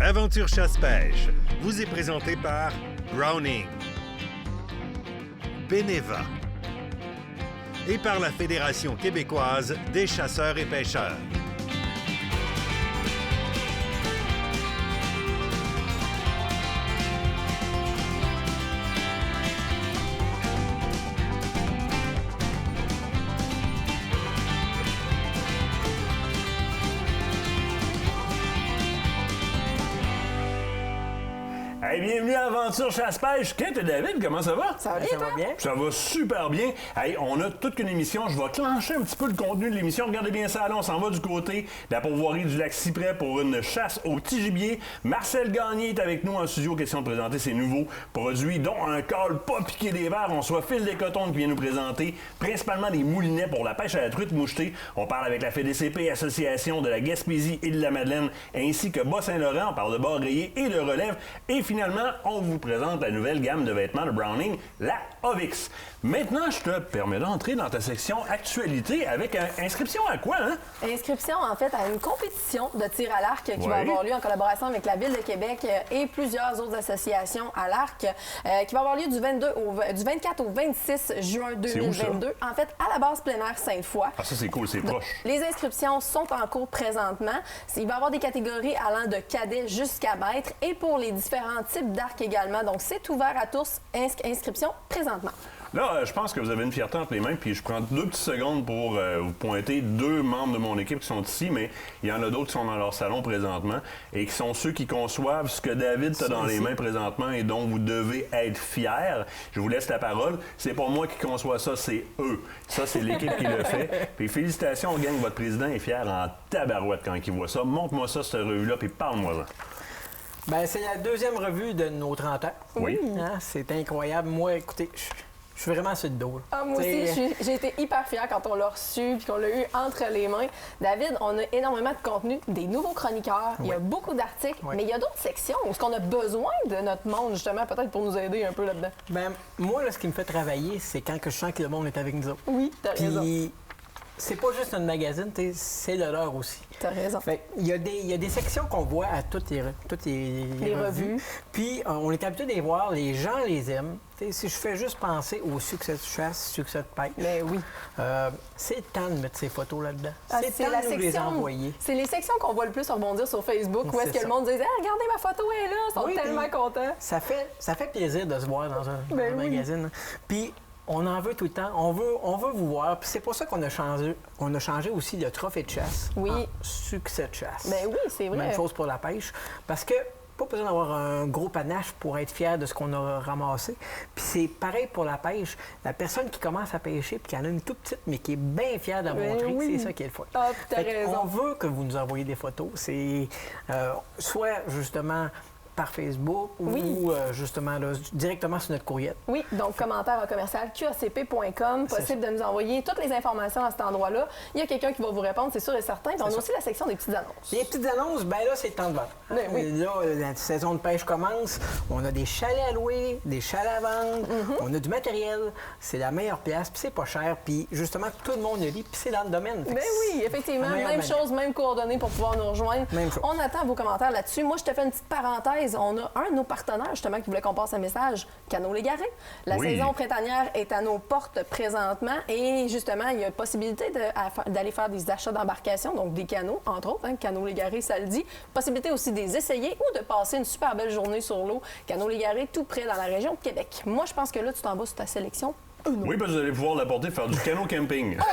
Aventure chasse-pêche vous est présenté par Browning, Beneva et par la Fédération québécoise des chasseurs et pêcheurs. Hey, bienvenue à Aventure Chasse-Pêche. Kate et David, comment ça va? Ça va bien, toi? Ça va super bien. Hey, on a toute une émission. Je vais clencher un petit peu le contenu de l'émission. Regardez bien ça, là, on s'en va du côté de la pourvoirie du lac Cyprès pour une chasse au petit gibier. Marcel Gagné est avec nous en studio. Question de présenter ses nouveaux produits, dont un call pas piqué des verres. On soit Phil Descotons qui vient nous présenter principalement des moulinets pour la pêche à la truite mouchetée. On parle avec la FDCP, Association de la Gaspésie et de la Madeleine, ainsi que Bas-Saint-Laurent. On parle de bas rayé et de relève. Et finalement, on vous présente la nouvelle gamme de vêtements de Browning, la Ovix. Maintenant, je te permets d'entrer dans ta section actualité avec inscription à quoi, hein? Inscription, en fait, à une compétition de tir à l'arc qui va avoir lieu en collaboration avec la Ville de Québec et plusieurs autres associations à l'arc, qui va avoir lieu du 24 au 26 juin 2022. En fait, à la base plein air Sainte-Foy. Ah, ça, c'est cool, c'est proche. Les inscriptions sont en cours présentement. Il va y avoir des catégories allant de cadet jusqu'à maître et pour les différents types d'arcs également. Donc, c'est ouvert à tous. Inscription présentement. Là, je pense que vous avez une fierté entre les mains, puis je prends 2 petites secondes pour vous pointer 2 membres de mon équipe qui sont ici, mais il y en a d'autres qui sont dans leur salon présentement et qui sont ceux qui conçoivent ce que David a dans les mains présentement et dont vous devez être fiers. Je vous laisse la parole. C'est pas moi qui conçois ça, c'est eux. Ça, c'est l'équipe qui le fait. Puis félicitations, gang, votre président est fier en tabarouette quand il voit ça. Montre-moi ça, cette revue-là, puis parle-moi-en. Bien, c'est la 2e revue de nos 30 ans. Oui. Hein, c'est incroyable. Moi, écoutez, je suis vraiment sur le dos. Ah, moi aussi, j'ai été hyper fière quand on l'a reçu puis qu'on l'a eu entre les mains. David, on a énormément de contenu, des nouveaux chroniqueurs, il y a beaucoup d'articles, mais il y a d'autres sections où on a besoin de notre monde, justement, peut-être pour nous aider un peu là-dedans. Bien, moi, là, ce qui me fait travailler, c'est quand je sens que le monde est avec nous autres. Oui, t'as raison. C'est pas juste un magazine, c'est le leur aussi. T'as raison. Il y a des sections qu'on voit à toutes les revues. Puis, on est habitué de les voir, les gens les aiment. T'sais, si je fais juste penser au succès de chasse, succès de pêche, mais oui. C'est le temps de mettre ces photos là-dedans. C'est le temps de nous les envoyer. C'est les sections qu'on voit le plus rebondir sur Facebook, où est-ce que le monde dit hey, « Regardez, ma photo est là! » Ils sont tellement contents. Ça fait plaisir de se voir dans un magazine. Puis, on en veut tout le temps. On veut vous voir. Puis c'est pour ça qu'on a changé. On a changé aussi le trophée de chasse. Oui. En succès de chasse. Bien oui, c'est vrai. Même chose pour la pêche. Parce que pas besoin d'avoir un gros panache pour être fier de ce qu'on a ramassé. Puis c'est pareil pour la pêche. La personne qui commence à pêcher puis qui en a une toute petite, mais qui est bien fière de montrer, c'est ça qui est le fun. Ah, t'as raison. On veut que vous nous envoyiez des photos. C'est soit justement par Facebook ou justement là, directement sur notre courriel. Oui, donc commentaire en commercial qacp.com. Possible de nous envoyer toutes les informations à cet endroit-là. Il y a quelqu'un qui va vous répondre, c'est sûr et certain. Puis on a aussi la section des petites annonces. Les petites annonces, bien là, c'est le temps de vendre. Là, la saison de pêche commence. On a des chalets à louer, des chalets à vendre. On a du matériel. C'est la meilleure place, puis c'est pas cher. Puis justement, tout le monde le lit, puis c'est dans le domaine. Bien oui, effectivement. Même chose, même coordonnées pour pouvoir nous rejoindre. On attend vos commentaires là-dessus. Moi, je te fais une petite parenthèse. On a un de nos partenaires, justement, qui voulait qu'on passe un message, Canot Légaré. La saison printanière est à nos portes présentement et, justement, il y a possibilité d'aller faire des achats d'embarcation, donc des canots, entre autres. Canot Légaré, ça le dit. Possibilité aussi de les essayer ou de passer une super belle journée sur l'eau. Canot Légaré, tout près dans la région de Québec. Moi, je pense que là, tu t'en vas sur ta sélection. Oui, parce que vous allez pouvoir l'apporter faire du canot camping. Oh,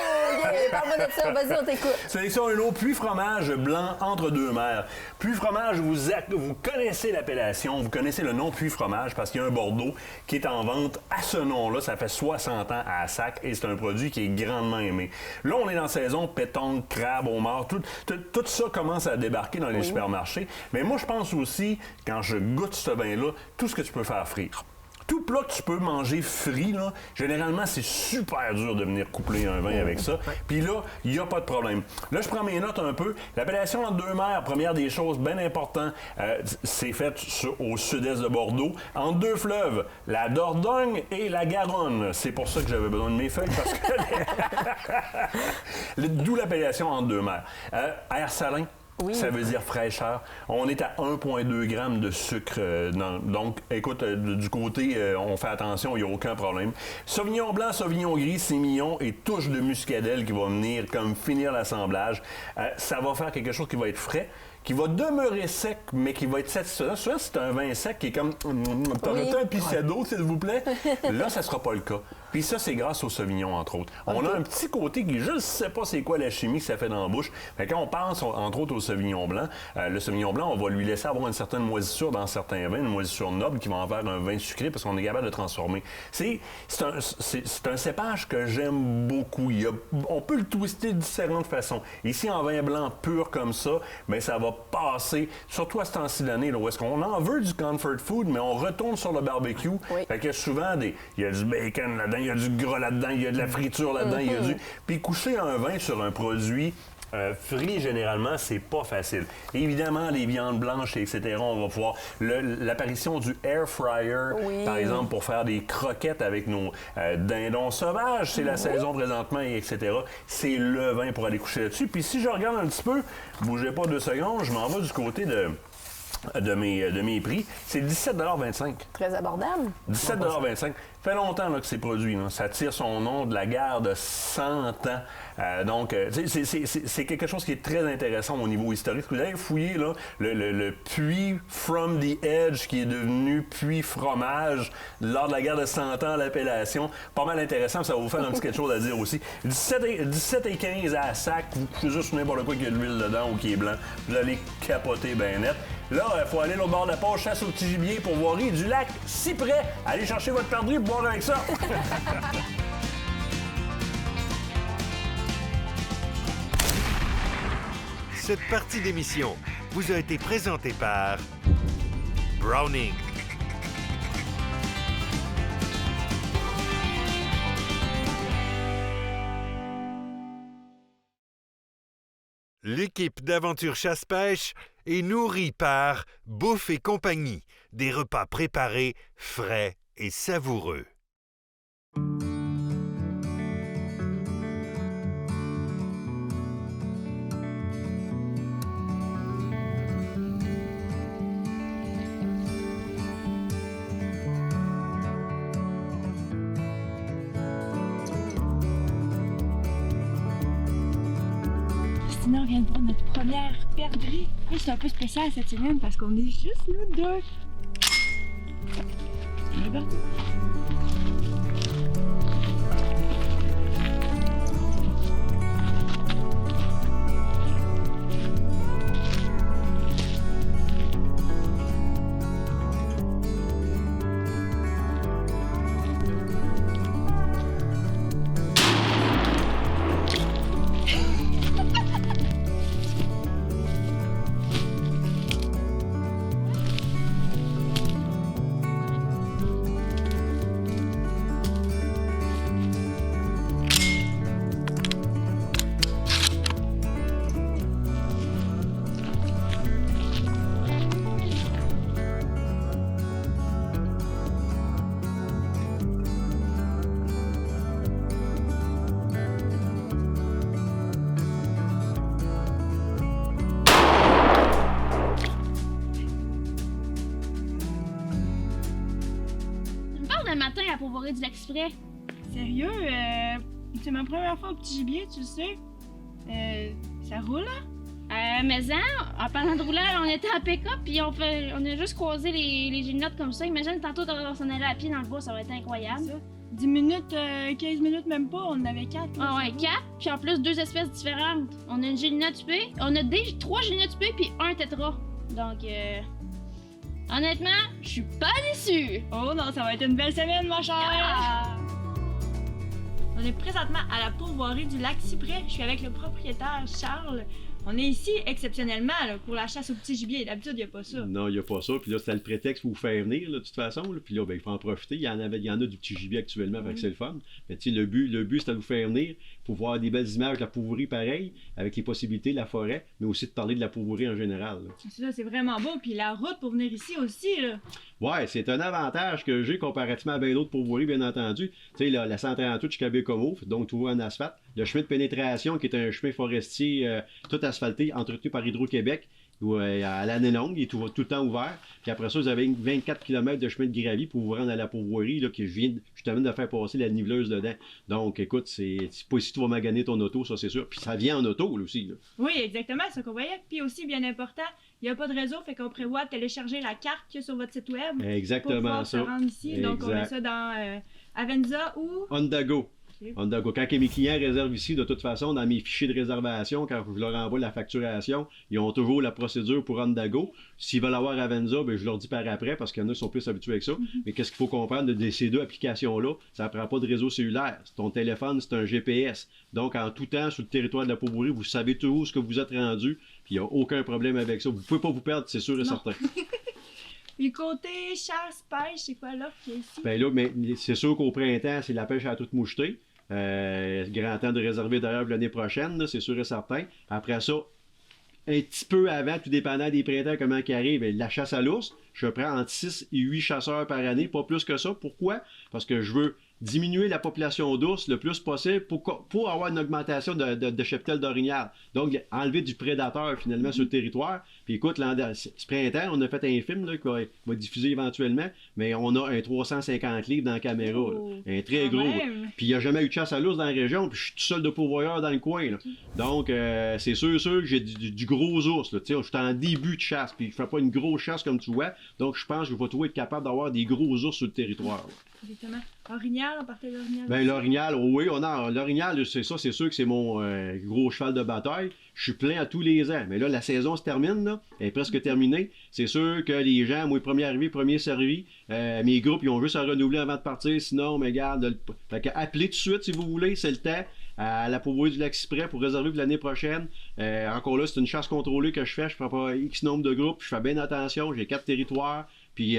yeah! Parle-moi de ça. Vas-y, on t'écoute. Sélection un lot Puy-Fromage blanc entre deux mers. Puy-Fromage, vous connaissez l'appellation, vous connaissez le nom Puy-Fromage parce qu'il y a un Bordeaux qui est en vente à ce nom-là. Ça fait 60 ans à Sac et c'est un produit qui est grandement aimé. Là, on est dans la saison pétanque, crabe, homard. Tout ça commence à débarquer dans les supermarchés. Mais moi, je pense aussi, quand je goûte ce vin-là, tout ce que tu peux faire frire. Tout plat que tu peux manger frit, là, généralement, c'est super dur de venir coupler un vin avec ça. Puis là, il n'y a pas de problème. Là, je prends mes notes un peu. L'appellation entre deux mers, première des choses bien importantes, c'est fait au sud-est de Bordeaux, entre deux fleuves, la Dordogne et la Garonne. C'est pour ça que j'avais besoin de mes feuilles, parce que... D'où l'appellation entre deux mers. Air salin. Oui. Ça veut dire fraîcheur. On est à 1,2 g de sucre. Donc, écoute, du côté, on fait attention, il n'y a aucun problème. Sauvignon blanc, Sauvignon gris, sémillon et touche de muscadelle qui va venir comme finir l'assemblage. Ça va faire quelque chose qui va être frais, qui va demeurer sec, mais qui va être satisfaisant. Souvent, c'est un vin sec qui est comme t'en as un pissé d'eau, s'il vous plaît? Là, ça ne sera pas le cas. Puis ça, c'est grâce au Sauvignon, entre autres. On a un petit côté qui, je ne sais pas c'est quoi la chimie que ça fait dans la bouche. Mais quand on pense, entre autres, au Sauvignon blanc, le Sauvignon blanc, on va lui laisser avoir une certaine moisissure dans certains vins, une moisissure noble qui va en faire un vin sucré parce qu'on est capable de transformer. C'est un cépage que j'aime beaucoup. On peut le twister de différentes façons. Ici, en vin blanc pur comme ça, mais ça va passer, surtout à ce temps-ci d'année, où est-ce qu'on en veut du comfort food, mais on retourne sur le barbecue. Oui. Fait que souvent, il y a du bacon là-dedans, il y a du gras là-dedans, il y a de la friture là-dedans, il y a du... Puis coucher un vin sur un produit frit, généralement, c'est pas facile. Évidemment, les viandes blanches, etc., on va pouvoir... L'apparition du air fryer, par exemple, pour faire des croquettes avec nos dindons sauvages, c'est la saison présentement, etc. C'est le vin pour aller coucher là-dessus. Puis si je regarde un petit peu, bougez pas 2 secondes, je m'en vais du côté de mes prix, c'est 17,25 $. Très abordable. 17,25 $. Ça fait longtemps là, que c'est produit. Là. Ça tire son nom de la guerre de 100 ans. Donc, c'est quelque chose qui est très intéressant au niveau historique. Vous avez fouillé là, le puits From the Edge qui est devenu puits fromage lors de la guerre de 100 ans, l'appellation. Pas mal intéressant, ça va vous faire un petit quelque chose à dire aussi. 17,15 $ à sac, vous coupez juste n'importe quoi qui a de l'huile dedans ou qui est blanc. Vous allez capoter bien net. Là, il faut aller au bord de la page, chasse au petit gibier pour voir du lac Cyprès. Allez chercher votre perdrix pour boire avec ça. Cette partie d'émission vous a été présentée par Browning. L'équipe d'Aventure Chasse-Pêche est nourrie par Bouffe et compagnie, des repas préparés, frais et savoureux. Sinon, on vient de voir notre première perdrix. Oui, c'est un peu spécial cette semaine parce qu'on est juste nous deux. C'est parti. Le matin à Pourvoirie du Lac-Cyprès. Sérieux? C'est ma première fois au petit gibier, tu le sais. Ça roule, hein? Mais en parlant de roulage, on était en pick-up puis on a juste croisé les gymnotes comme ça. Imagine tantôt on s'en allait à pied dans le bois, ça aurait été incroyable. Ça. 10 minutes, 15 minutes même pas, on en avait 4. Ah ouais, 4, puis en plus 2 espèces différentes. On a une gélinote tupée, on a 3 gélinotes tupées puis un tétra. Donc honnêtement, je suis pas déçue. Oh non, ça va être une belle semaine, ma chère! Ah! On est présentement à la pourvoirie du lac Cyprès. Je suis avec le propriétaire Charles. On est ici exceptionnellement là, pour la chasse au petit gibier. D'habitude, il n'y a pas ça. Non, il n'y a pas ça. Puis là, c'était le prétexte pour vous faire venir, là, de toute façon. Là. Puis là, ben, il faut en profiter. Il y en a du petit gibier actuellement, fait que c'est le fun. Mais tu sais, le but c'était de vous faire venir pour voir des belles images de la pourvoirie pareil, avec les possibilités de la forêt, mais aussi de parler de la pourvoirie en général. C'est ça, c'est vraiment beau. Puis la route pour venir ici aussi, là. Ouais, c'est un avantage que j'ai comparativement à bien d'autres pourvoiries, bien entendu. Tu sais, la 138 jusqu'à Bécomo, donc tu vois en asphalte. le chemin de pénétration, qui est un chemin forestier tout asphalté, entretenu par Hydro-Québec, à l'année longue, il est tout le temps ouvert. Puis après ça, vous avez 24 km de chemin de gravier pour vous rendre à la pourvoirie, là, que je viens justement de faire passer la niveleuse dedans. Donc, écoute, c'est pas ici que tu vas maganer ton auto, ça c'est sûr. Puis ça vient en auto, là, aussi. Là. Oui, exactement, c'est ce qu'on voyait. Puis aussi, bien important, il n'y a pas de réseau, fait qu'on prévoit de télécharger la carte qu'il y a sur votre site web. Exactement pour pouvoir ça. se rendre ici. Exact. Donc, on met ça dans Avenza ou... Ondago. Okay. Ondago. Quand mes clients réservent ici, de toute façon, dans mes fichiers de réservation, quand je leur envoie la facturation, ils ont toujours la procédure pour Ondago. S'ils veulent avoir Avenza, ben, je leur dis par après, parce qu'il y en a qui sont plus habitués avec ça. Mais qu'est-ce qu'il faut comprendre de ces deux applications-là? Ça ne prend pas de réseau cellulaire. Ton téléphone, c'est un GPS. Donc, en tout temps, sur le territoire de la Pourvoirie, vous savez toujours où ce que vous êtes rendu, puis il n'y a aucun problème avec ça. Vous ne pouvez pas vous perdre, c'est sûr et certain. Puis côté chasse, pêche, c'est quoi l'offre qu'il y a ici? Ben là, mais c'est sûr qu'au printemps, c'est la pêche à toute mouchetée. Grand temps de réserver d'ailleurs l'année prochaine, là, c'est sûr et certain. Après ça, un petit peu avant, tout dépendant des printemps, comment ils arrivent, la chasse à l'ours, je prends entre 6 et 8 chasseurs par année, pas plus que ça. Pourquoi? Parce que je veux diminuer la population d'ours le plus possible pour avoir une augmentation de cheptel d'orignal. Donc, enlever du prédateur finalement sur le territoire. Puis écoute, ce printemps, on a fait un film là, qui va diffuser éventuellement, mais on a un 350 livres dans la caméra. Un très gros. Puis il n'y a jamais eu de chasse à l'ours dans la région, puis je suis tout seul de pourvoyeur dans le coin. Là. Donc, c'est sûr que j'ai du gros ours. Là. Je suis en début de chasse, puis je fais pas une grosse chasse comme tu vois. Donc, je pense que je vais toujours être capable d'avoir des gros ours sur le territoire. Là. Exactement. Orignal, on partait de l'orignal. Ben, l'orignal, oui, l'orignal, c'est ça, c'est sûr que c'est mon gros cheval de bataille. Je suis plein à tous les ans. Mais là, la saison se termine, là. Elle est presque terminée. C'est sûr que les gens, moi, premier arrivé, premier servi, mes groupes, ils ont juste à renouveler avant de partir. Sinon, mais regarde, fait appelez tout de suite si vous voulez, c'est le temps. À la Pourvoirie du Lac-Cyprès pour réserver pour l'année prochaine. Encore là, c'est une chasse contrôlée que je fais. Je prends pas X nombre de groupes. Je fais bien attention. J'ai 4 territoires. Puis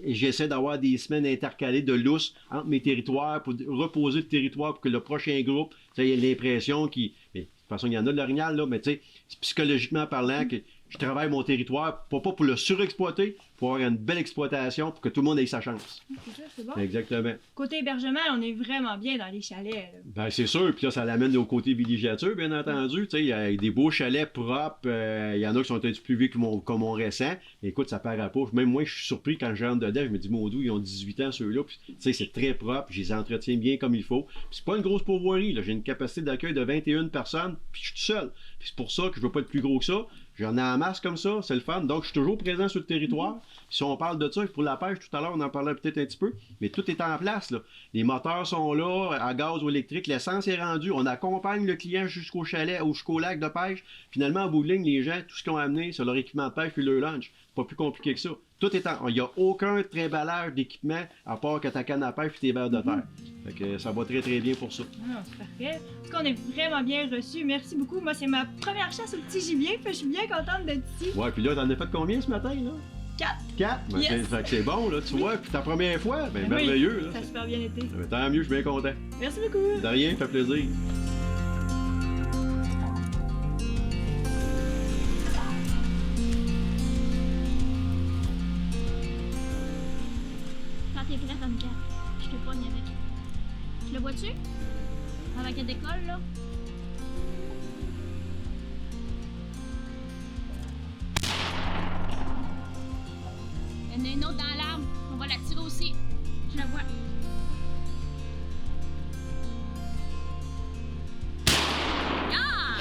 j'essaie d'avoir des semaines intercalées de lousse entre mes territoires pour reposer le territoire pour que le prochain groupe, il ait l'impression qu'il... De toute façon, il y en a de l'orignal, là, mais tu sais, psychologiquement parlant, que je travaille mon territoire, pas pour le surexploiter, pour avoir une belle exploitation, pour que tout le monde ait sa chance. C'est ça, c'est bon. Exactement. Côté hébergement, on est vraiment bien dans les chalets. Là. Ben, c'est sûr, puis là, ça l'amène au côté villégiature, bien entendu. Il y a des beaux chalets propres, il y en a qui sont un petit peu plus vieux que mon récent. Écoute, ça paraît pas. Même moi, je suis surpris quand je rentre dedans, je me dis, mon doux, ils ont 18 ans ceux-là, puis c'est très propre, je les entretiens bien comme il faut. Puis c'est pas une grosse pourvoirie, là. J'ai une capacité d'accueil de 21 personnes, puis je suis tout seul. Puis c'est pour ça que je veux pas être plus gros que ça. J'en ai en masse comme ça, c'est le fun. Donc, je suis toujours présent sur le territoire. Si on parle de ça, pour la pêche, tout à l'heure, on en parlait peut-être un petit peu, mais tout est en place, là. Les moteurs sont là, à gaz ou électrique, l'essence est rendue. On accompagne le client jusqu'au chalet ou jusqu'au lac de pêche. Finalement, en bout de ligne, les gens, tout ce qu'ils ont amené, c'est leur équipement de pêche puis leur lunch. C'est pas plus compliqué que ça. Tout est en... Il n'y a aucun trimballage d'équipement à part que ta canne à pêche et tes verres de terre. Fait que ça va très très bien pour ça. Ah, c'est parfait. En tout cas, on est vraiment bien reçus. Merci beaucoup. Moi, c'est ma première chasse au petit gibier. Fait, je suis bien contente d'être ici. Ouais, puis là, t'en as fait combien ce matin, là? 4. 4? Ben, Yes. Fait que c'est bon, là, tu vois. Puis ta première fois, ben Oui, merveilleux, là. ça a super bien été. Ben, tant mieux, je suis bien content. Merci beaucoup. De rien, fait plaisir. Quand t'es prête, Annika, je te pogne avec. Tu le vois-tu? Avec la décolle, là? Il y en a une autre dans l'arbre. On va la tirer aussi. Je la vois. Ah!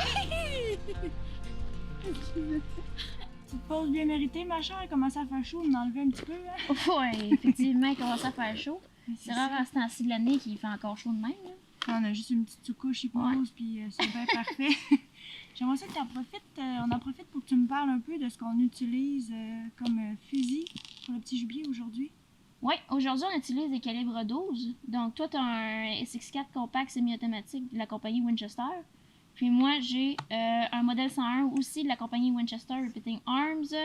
Petite pause bien méritée, ma chère. Il commence à faire chaud. On en enlever un petit peu. Hein? Ouais, effectivement, il commence à faire chaud. C'est rare à ce temps-ci de l'année qu'il fait encore chaud de même. Là. On a juste une petite sous-couche qui pose, puis c'est bien parfait. J'aimerais ça que on en profite pour que tu me parles un peu de ce qu'on utilise comme fusil pour le petit gibier aujourd'hui. Oui, aujourd'hui, on utilise des calibres 12. Donc, toi, tu as un SX4 compact semi-automatique de la compagnie Winchester. Puis moi, j'ai un modèle 101 aussi de la compagnie Winchester Repeating Arms.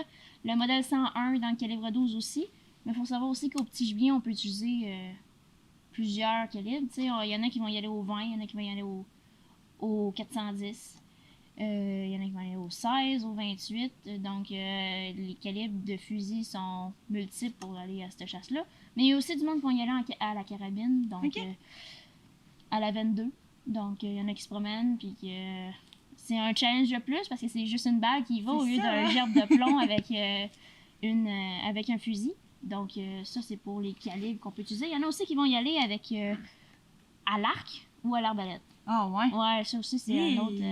Le modèle 101 dans le calibre 12 aussi. Mais il faut savoir aussi qu'au petit gibier, on peut utiliser plusieurs calibres. Il y en a qui vont y aller au 20, il y en a qui vont y aller au 410. Il y en a qui vont aller au 16, au 28. Donc, les calibres de fusil sont multiples pour aller à cette chasse-là. Mais il y a aussi du monde qui vont y aller à la carabine, donc à la 22. Donc, il y en a qui se promènent, puis que c'est un challenge de plus parce que c'est juste une balle qui va au lieu d'un gerbe de plomb avec un fusil. Donc, ça, c'est pour les calibres qu'on peut utiliser. Il y en a aussi qui vont y aller avec à l'arc ou à l'arbalète. Ah, ouais? Ouais, ça aussi, c'est un autre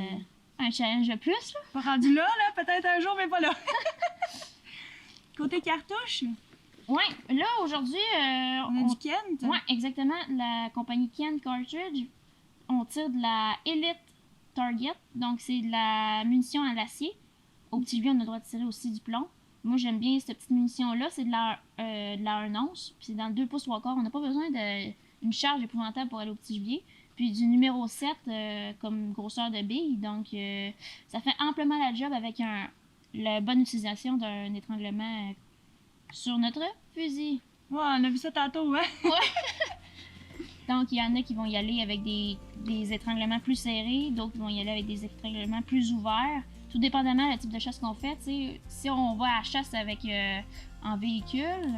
un challenge de plus. Là. Pas rendu là, peut-être un jour, mais pas là. Côté cartouche? Ouais, là, aujourd'hui... on a du Kent? Ouais, exactement. La compagnie Kent Cartridge, on tire de la Elite Target. Donc, c'est de la munition à l'acier. Au petit gibier, on a le droit de tirer aussi du plomb. Moi, j'aime bien cette petite munition-là. C'est de la 1 once. Puis, c'est dans le 2 pouces 3/4. On n'a pas besoin d'une charge épouvantable pour aller au petit gibier. Puis, du numéro 7 comme grosseur de bille. Donc, ça fait amplement la job avec la bonne utilisation d'un étranglement sur notre fusil. Ouais, on a vu ça tantôt, hein? Ouais. Donc, il y en a qui vont y aller avec des étranglements plus serrés. D'autres vont y aller avec des étranglements plus ouverts. Tout dépendamment du type de chasse qu'on fait. T'sais, si on va à la chasse avec en véhicule,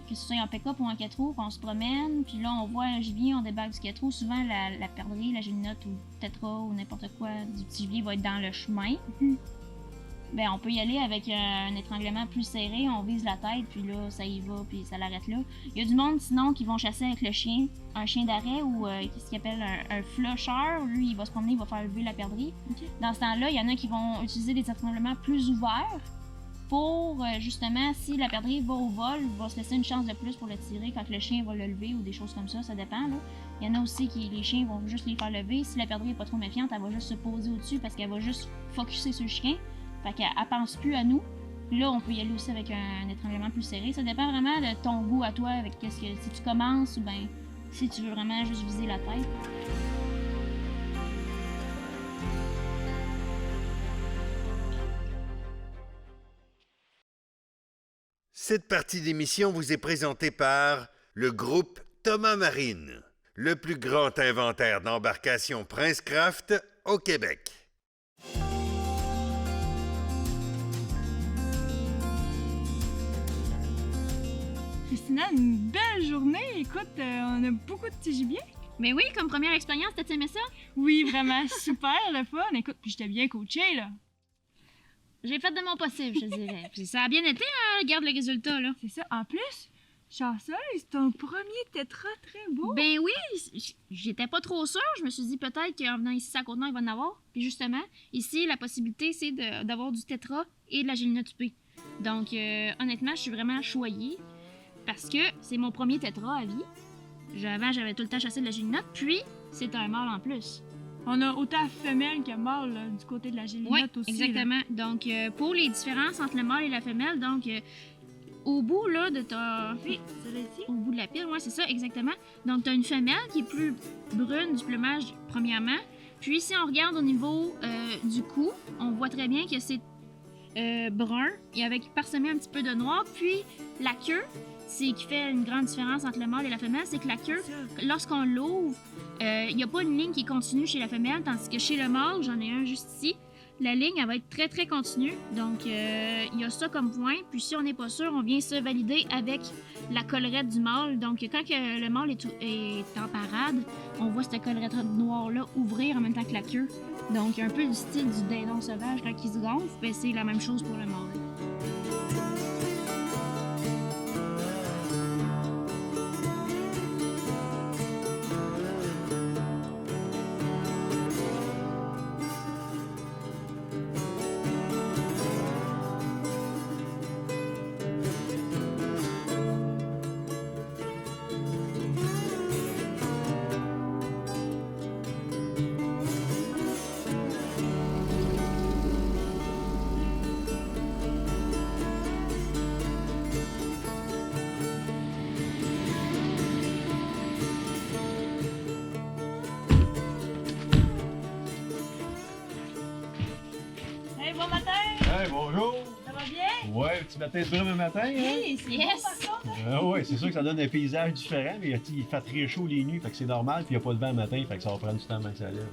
que ce soit en pick-up ou en 4 roues, qu'on se promène, puis là on voit un gibier, on débarque du 4 roues, souvent la perdrix, la gélinote ou le tétra ou n'importe quoi du petit gibier va être dans le chemin. Ben, on peut y aller avec un étranglement plus serré, on vise la tête, puis là, ça y va, puis ça l'arrête là. Il y a du monde, sinon, qui vont chasser avec le chien, un chien d'arrêt ou ce qu'ils appelle un flusher. Lui, il va se promener, il va faire lever la perdrix. Okay. Dans ce temps-là, il y en a qui vont utiliser des étranglements plus ouverts pour, justement, si la perdrix va au vol, il va se laisser une chance de plus pour le tirer quand le chien va le lever ou des choses comme ça dépend, là. Il y en a aussi qui, les chiens vont juste les faire lever. Si la perdrix n'est pas trop méfiante, elle va juste se poser au-dessus parce qu'elle va juste focusser sur le chien. Fait qu'elle pense plus à nous. Là, on peut y aller aussi avec un étranglement plus serré. Ça dépend vraiment de ton goût à toi, avec si tu commences ou bien si tu veux vraiment juste viser la tête. Cette partie d'émission vous est présentée par le groupe Thomas Marine, le plus grand inventaire d'embarcations Princecraft au Québec. Christina, une belle journée. Écoute, on a beaucoup de petits gibiers. Mais oui, comme première expérience, t'as aimé ça? Oui, vraiment super, le fun. Écoute, puis j'étais bien coachée, là. J'ai fait de mon possible, je dirais. Puis ça a bien été, hein, regarde le résultat, là. C'est ça. En plus, chanceuse, c'est ton premier tétra très beau. Ben oui, j'étais pas trop sûre. Je me suis dit peut-être qu'en venant ici à Côte-Nord, il va en avoir. Puis justement, ici, la possibilité, c'est d'avoir du tétra et de la gélinote tupée. Donc, honnêtement, je suis vraiment choyée. Parce que c'est mon premier tétra à vie. Avant, j'avais tout le temps chassé de la gélinote, puis c'est un mâle en plus. On a autant femelle que mâle là, du côté de la gélinote aussi. Exactement. Là. Donc, pour les différences entre le mâle et la femelle, donc, au bout là, de ta... Oui, c'est au bout de la pile, ouais, c'est ça, exactement. Donc, tu as une femelle qui est plus brune du plumage, premièrement. Puis, si on regarde au niveau du cou, on voit très bien que c'est brun et avec parsemé un petit peu de noir. Puis, la queue, c'est qui fait une grande différence entre le mâle et la femelle, c'est que la queue, lorsqu'on l'ouvre, il n'y a pas une ligne qui est continue chez la femelle, tandis que chez le mâle, j'en ai un juste ici, la ligne, elle va être très, très continue. Donc, il y a ça comme point. Puis, si on n'est pas sûr, on vient se valider avec la collerette du mâle. Donc, quand le mâle est en parade, on voit cette collerette noire-là ouvrir en même temps que la queue. Donc, un peu du style du dindon sauvage quand il se gonfle, ben, c'est la même chose pour le mâle. Ouais, petit matin de brume le matin. Hey, c'est yes. Bon, par contre, Ah ouais, c'est sûr que ça donne un paysage différent, mais il fait très chaud les nuits, fait que c'est normal, puis il n'y a pas de vent le matin, fait que ça va prendre du temps avant que ça lève.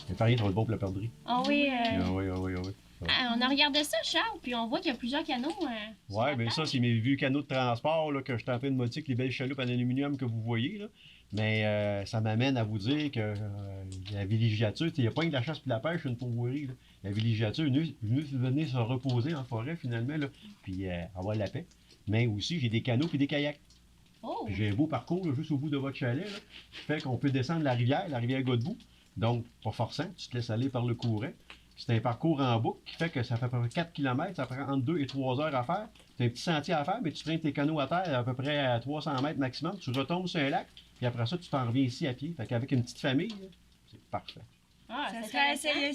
Il fait rien trop de bon pour la perdrix. Ah oui, Ah oui. On a regardé ça, Charles, puis on voit qu'il y a plusieurs canaux. Oui, bien ça, c'est mes vieux canaux de transport là, que je suis en train de modifier avec les belles chaloupes en aluminium que vous voyez. Là. Mais ça m'amène à vous dire que la villégiature, il n'y a pas que de la chasse et de la pêche, une pourvoirie. Là. La villégiature venir se reposer en forêt finalement, là, puis avoir la paix. Mais aussi, j'ai des canots et des kayaks. Oh. J'ai un beau parcours là, juste au bout de votre chalet, là, qui fait qu'on peut descendre la rivière Godbout. Donc, pas forçant, tu te laisses aller par le courant. C'est un parcours en boucle qui fait que ça fait à peu près 4 km, ça prend entre 2 et 3 heures à faire. C'est un petit sentier à faire, mais tu traînes tes canots à terre à peu près à 300 mètres maximum. Tu retombes sur un lac, puis après ça, tu t'en reviens ici à pied. Fait qu'avec une petite famille, là, c'est parfait. Ah, ça serait à essayer,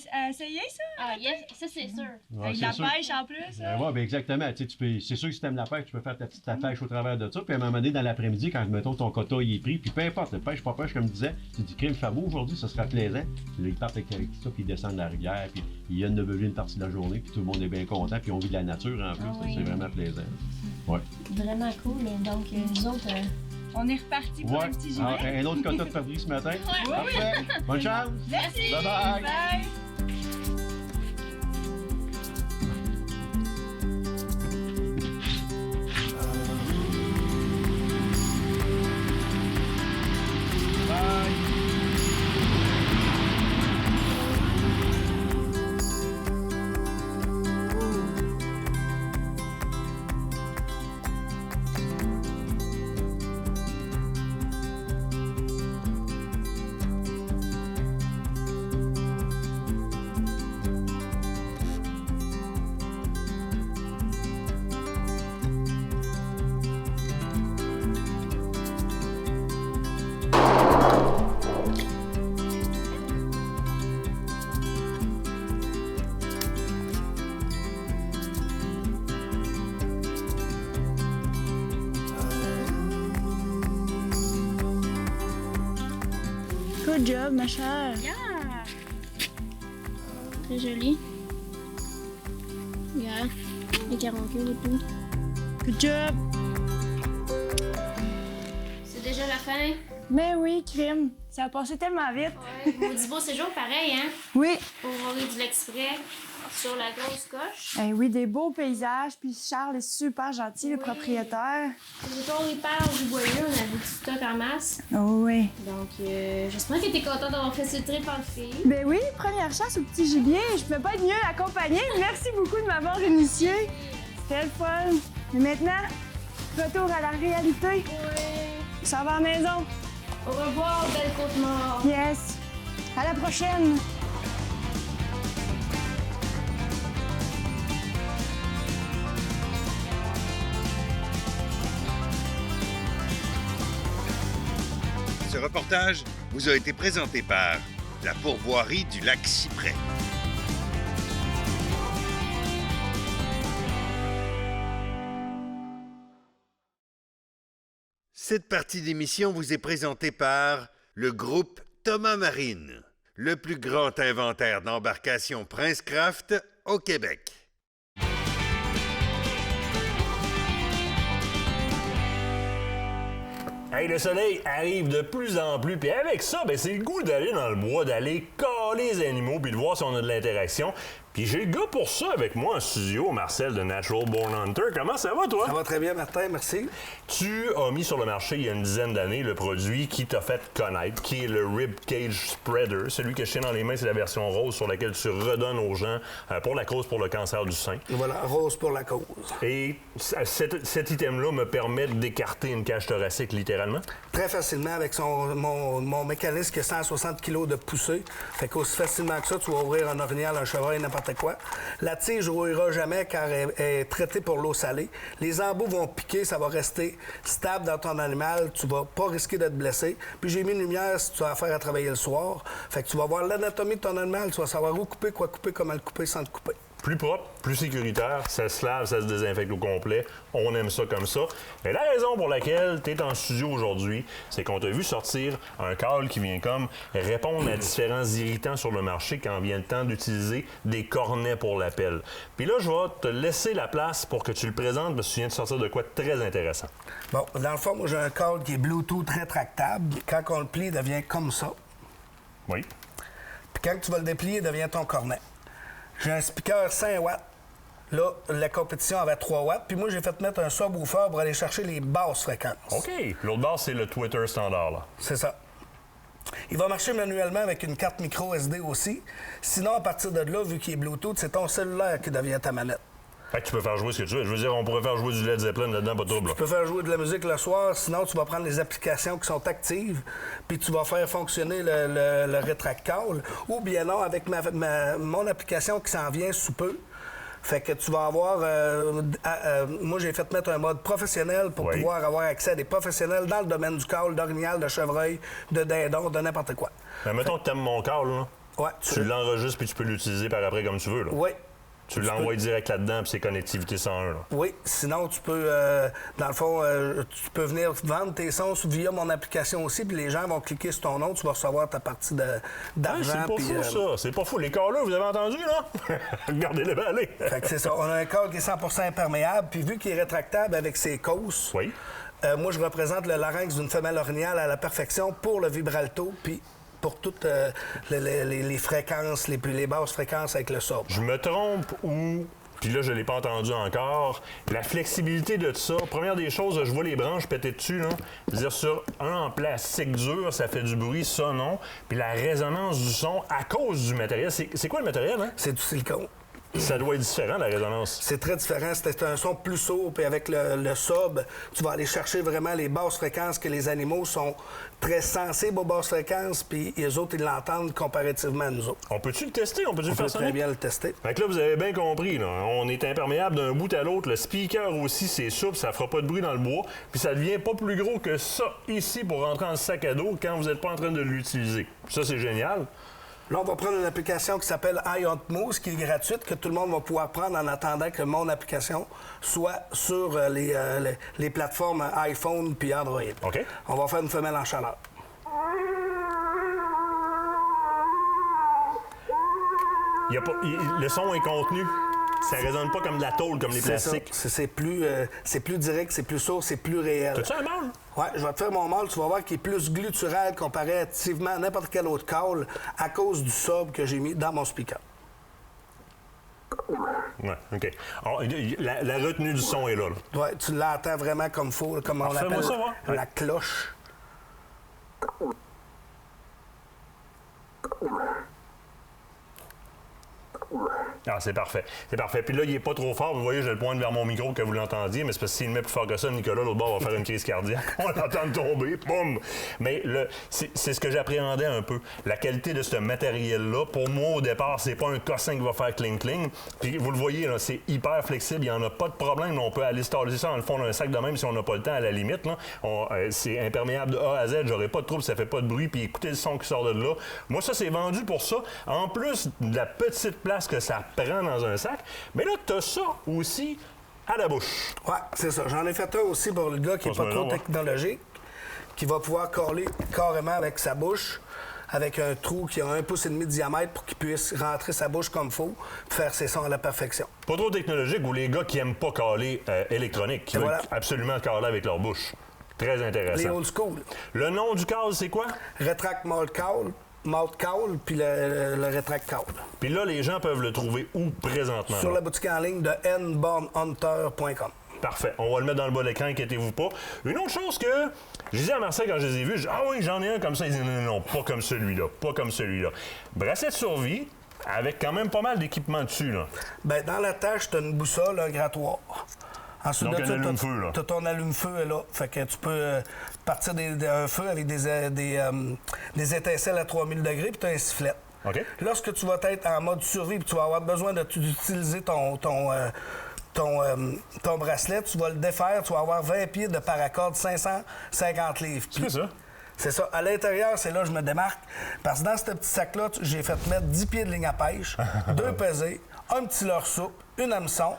ça? Ah, yes, ça, c'est sûr. Ouais, Avec c'est la sûr. pêche en plus. Oui, ben exactement. Tu peux, c'est sûr que si tu aimes la pêche, tu peux faire ta petite pêche au travers de ça. Puis à un moment donné, dans l'après-midi, quand mettons ton quota il est pris, puis peu importe, le pêche, pas pêche, comme je disais, tu dis crime, fait beau aujourd'hui, ça sera plaisant. Puis là, ils partent avec ça, puis ils descendent la rivière, puis ils viennent de beugler une partie de la journée, puis tout le monde est bien content, puis on vit de la nature en plus. Ah oui. C'est vraiment plaisant. Ouais. Vraiment cool. Donc, nous autres. On est reparti pour un petit gilet. Un autre quota de Fabrice ce matin. Ouais. Parfait. Bonne chance. Merci. Bye bye. Bye. Good job, ma chère. Yeah! Très joli. Yeah. Les caroncules et tout. Good job. C'est déjà la fin. Mais oui, crime. Ça a passé tellement vite. Ouais. Maudit beau séjour, pareil, hein? Oui. Pour voir du l'Exprès sur la grosse coche. Eh oui, des beaux paysages. Puis Charles est super gentil, le Oui. propriétaire. Les tours, les perles du boyau, on a du stock en masse. Oh oui. Donc, j'espère que t'es content d'avoir fait ce trip en fille. Ben oui, première chasse au petit gibier. Je peux pas être mieux accompagnée. Merci beaucoup de m'avoir initiée. C'était le fun. Mais maintenant, retour à la réalité. Oui. Ça va à la maison. Au revoir, belle Côte-Nord. Yes. À la prochaine. Ce reportage vous a été présenté par la pourvoirie du lac Cyprès. Cette partie d'émission vous est présentée par le groupe Thomas Marine, le plus grand inventaire d'embarcations Princecraft au Québec. Hey, le soleil arrive de plus en plus, puis avec ça, ben, c'est le goût d'aller dans le bois, d'aller caler les animaux, puis de voir si on a de l'interaction. Puis j'ai le gars pour ça avec moi en studio, Marcel de Natural Born Hunter. Comment ça va, toi? Ça va très bien, Martin, merci. Tu as mis sur le marché il y a une dizaine d'années le produit qui t'a fait connaître, qui est le Rib Cage Spreader. Celui que je tiens dans les mains, c'est la version rose sur laquelle tu redonnes aux gens pour la cause pour le cancer du sein. Voilà, rose pour la cause. Et cet item-là me permet d'écarter une cage thoracique, littéralement? Très facilement, avec mon mécanisme qui a 160 kg de poussée. Fait qu'aussi facilement que ça, tu vas ouvrir un orignal, un chevreuil, n'importe quoi. La tige ne rouillera jamais car elle est traitée pour l'eau salée. Les embouts vont piquer, ça va rester stable dans ton animal. Tu vas pas risquer d'être blessé. Puis j'ai mis une lumière si tu as affaire à travailler le soir. Fait que tu vas voir l'anatomie de ton animal. Tu vas savoir où couper, quoi couper, comment le couper sans le couper. Plus propre, plus sécuritaire, ça se lave, ça se désinfecte au complet. On aime ça comme ça. Et la raison pour laquelle tu es en studio aujourd'hui, c'est qu'on t'a vu sortir un câble qui vient comme répondre à différents irritants sur le marché quand vient le temps d'utiliser des cornets pour la pelle. Puis là, je vais te laisser la place pour que tu le présentes parce que tu viens de sortir de quoi de très intéressant. Bon, dans le fond, moi, j'ai un câble qui est Bluetooth rétractable. Quand on le plie, il devient comme ça. Oui. Puis quand tu vas le déplier, il devient ton cornet. j'ai un speaker 5 watts. Là, la compétition avait 3 watts. Puis moi, j'ai fait mettre un subwoofer pour aller chercher les basses fréquences. OK. L'autre base, c'est le Twitter standard, là. C'est ça. Il va marcher manuellement avec une carte micro SD aussi. Sinon, à partir de là, vu qu'il est Bluetooth, c'est ton cellulaire qui devient ta manette. Fait que tu peux faire jouer ce que tu veux. Je veux dire, on pourrait faire jouer du Led Zeppelin là-dedans, pas de trouble. Tu peux faire jouer de la musique le soir, sinon tu vas prendre les applications qui sont actives, puis tu vas faire fonctionner le retract call, ou bien non, avec mon application qui s'en vient sous peu. Fait que tu vas avoir... moi, j'ai fait mettre un mode professionnel pour pouvoir avoir accès à des professionnels dans le domaine du call, d'orignal, de chevreuil, de dindon, de n'importe quoi. Mais mettons que tu aimes mon call, là. Ouais. Tu l'enregistres puis tu peux l'utiliser par après comme tu veux, là. Oui. Tu l'envoies direct là-dedans, puis c'est connectivité 101. Là. Oui, sinon tu peux, dans le fond, tu peux venir vendre tes sons via mon application aussi, puis les gens vont cliquer sur ton nom, tu vas recevoir ta partie d'argent. C'est pas fou, ça. C'est pas fou. Les corps-là, vous avez entendu, là? Regardez-les bien aller. Fait que c'est ça. On a un corps qui est 100% imperméable, puis vu qu'il est rétractable avec ses causses, moi, je représente le larynx d'une femelle orignale à la perfection pour le vibralto, puis pour toutes les fréquences, les basses fréquences avec le sub. Je me trompe ou... Puis là, je ne l'ai pas entendu encore. La flexibilité de ça, première des choses, je vois les branches péter dessus, là. Je veux dire, sur un en plastique dur, ça fait du bruit, ça non. Puis la résonance du son, à cause du matériel, c'est quoi le matériel, hein? C'est du silicone. Ça doit être différent, la résonance. C'est très différent. C'est un son plus sourd, puis avec le sub, tu vas aller chercher vraiment les basses fréquences que les animaux sont très sensibles aux basses fréquences, puis les autres, ils l'entendent comparativement à nous autres. On peut-tu le tester? On peut-tu le faire ça? On peut très bien le tester. Fait que là, vous avez bien compris, là. On est imperméable d'un bout à l'autre. Le speaker aussi, c'est souple, ça fera pas de bruit dans le bois, puis ça devient pas plus gros que ça ici pour rentrer en sac à dos quand vous n'êtes pas en train de l'utiliser. Ça, c'est génial. Là, on va prendre une application qui s'appelle iHuntMoose, qui est gratuite, que tout le monde va pouvoir prendre en attendant que mon application soit sur les plateformes iPhone puis Android. OK. On va faire une femelle en chaleur. Le son est contenu. Ça résonne pas comme de la tôle, comme les plastiques. C'est plus direct, c'est plus sourd, c'est plus réel. T'as-tu un mâle? Oui, je vais te faire mon mâle. Tu vas voir qu'il est plus glutural comparativement à n'importe quel autre call à cause du sub que j'ai mis dans mon speaker. Oui, OK. Alors, la retenue du son est là. Oui, tu l'entends vraiment comme il faut, comme on l'appelle la cloche. Ah, c'est parfait. C'est parfait. Puis là, il n'est pas trop fort. Vous voyez, je le pointe vers mon micro que vous l'entendiez, mais c'est parce que s'il le met plus fort que ça, Nicolas, l'autre bord va faire une crise cardiaque. On l'entend tomber. Boum! Mais c'est ce que j'appréhendais un peu. La qualité de ce matériel-là, pour moi, au départ, c'est pas un cossin qui va faire cling-cling. Puis vous le voyez, là, c'est hyper flexible. Il n'y en a pas de problème. On peut aller staller ça dans le fond d'un sac de même si on n'a pas le temps, à la limite. Là. C'est imperméable de A à Z. J'aurais pas de trouble, ça fait pas de bruit. Puis écoutez le son qui sort de là. Moi, ça, c'est vendu pour ça. En plus de la petite place que ça prend dans un sac. Mais là, tu as ça aussi à la bouche. Oui, c'est ça. J'en ai fait un aussi pour le gars qui n'est pas trop technologique, qui va pouvoir coller carrément avec sa bouche, avec un trou qui a 1,5 pouce de diamètre pour qu'il puisse rentrer sa bouche comme il faut, faire ses sons à la perfection. Pas trop technologique ou les gars qui n'aiment pas caler électronique, qui veulent absolument caler avec leur bouche. Très intéressant. Les old school. Le nom du call, c'est quoi? Retract Malt Call, puis le Retract Call. Puis là, les gens peuvent le trouver où présentement? Sur la boutique en ligne de nbornhunter.com. Parfait. On va le mettre dans le bas de l'écran, inquiétez-vous pas. Une autre chose que je disais à Marcel quand je les ai vus, je dis, ah oui, j'en ai un comme ça. Il dit, non, pas comme celui-là, pas comme celui-là. Bracelet de survie, avec quand même pas mal d'équipement dessus, là. Bien, dans la tâche, tu as une boussole, un grattoir. Ensuite, donc, un allume-feu, là. Tu as ton allume-feu là. Fait que tu peux partir d'un feu avec des étincelles à 3000 degrés, puis tu as un sifflet. OK. Lorsque tu vas être en mode survie, puis tu vas avoir besoin d'utiliser ton bracelet, tu vas le défaire, tu vas avoir 20 pieds de paracorde, 550 livres. C'est ça? C'est ça. À l'intérieur, c'est là que je me démarque. Parce que dans ce petit sac-là, j'ai fait mettre 10 pieds de ligne à pêche, 2 pesées, un petit leurre souple, une hameçon,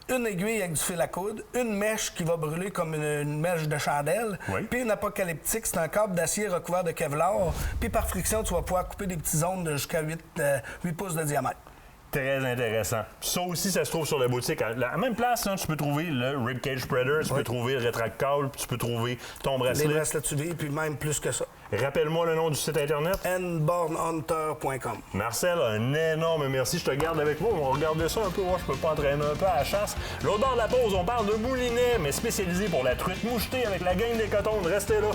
une aiguille avec du fil à coudre, une mèche qui va brûler comme une mèche de chandelle, puis une apocalyptique, c'est un câble d'acier recouvert de Kevlar, puis par friction, tu vas pouvoir couper des petites zones de jusqu'à 8 pouces de diamètre. Très intéressant. Ça aussi, ça se trouve sur la boutique. À la même place, là, tu peux trouver le Ribcage Spreader, tu peux trouver le Retract Call, tu peux trouver ton bracelet. Les bracelets de survie, puis même plus que ça. Rappelle-moi le nom du site Internet. nbornhunter.com. Marcel, un énorme merci. Je te garde avec moi. On va regarder ça un peu. Moi, je peux pas entraîner un peu à la chasse. L'autre bord de la pause, on parle de moulinet, mais spécialisé pour la truite mouchetée avec la gang des Cotondes. Restez là.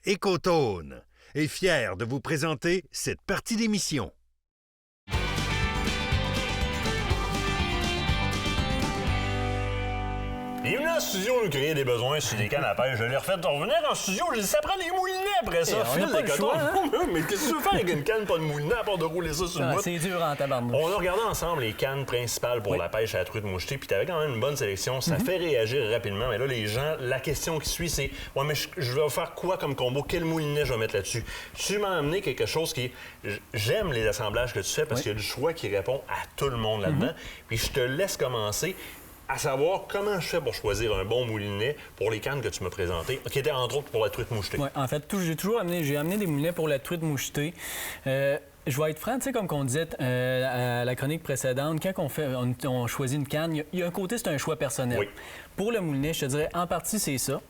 Écotone est fier de vous présenter cette partie d'émission. Il est venu en studio nous créer des besoins sur des cannes à pêche. Je l'ai refait revenir en studio. Je dit, ça prend des moulinets après ça. On n'a pas le choix, hein? Mais qu'est-ce que tu veux faire avec une canne, pas de moulinet, à part de rouler ça sur le bout? C'est dur en tabarnouche. On a regardé ensemble les cannes principales pour la pêche à la truite mouchetée, puis t'avais quand même une bonne sélection. Ça fait réagir rapidement. Mais là, les gens, la question qui suit, c'est « Ouais, mais je vais faire quoi comme combo? Quel moulinet je vais mettre là-dessus? » Tu m'as amené quelque chose qui... J'aime les assemblages que tu fais parce qu'il y a du choix qui répond à tout le monde là-dedans. Puis je te laisse commencer à savoir comment je fais pour choisir un bon moulinet pour les cannes que tu m'as présentées, qui étaient entre autres pour la truite mouchetée. Oui, en fait, j'ai amené des moulinets pour la truite mouchetée. Je vais être franc, tu sais, comme on disait à la chronique précédente, quand on choisit une canne, il y a un côté, c'est un choix personnel. Oui. Pour le moulinet, je te dirais, en partie, c'est ça.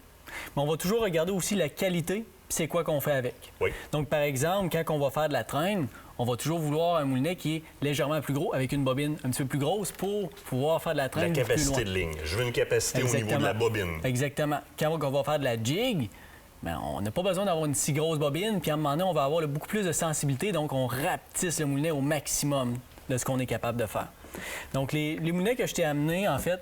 Mais on va toujours regarder aussi la qualité, puis c'est quoi qu'on fait avec. Oui. Donc, par exemple, quand on va faire de la traîne, on va toujours vouloir un moulinet qui est légèrement plus gros, avec une bobine un petit peu plus grosse pour pouvoir faire de la traîne. La capacité plus de loin. ligne. Je veux une capacité au niveau de la bobine. Exactement. Quand on va faire de la jig, bien, on n'a pas besoin d'avoir une si grosse bobine, puis à un moment donné, on va avoir beaucoup plus de sensibilité, donc on rapetisse le moulinet au maximum de ce qu'on est capable de faire. Donc, les moulinets que je t'ai amenés, en fait,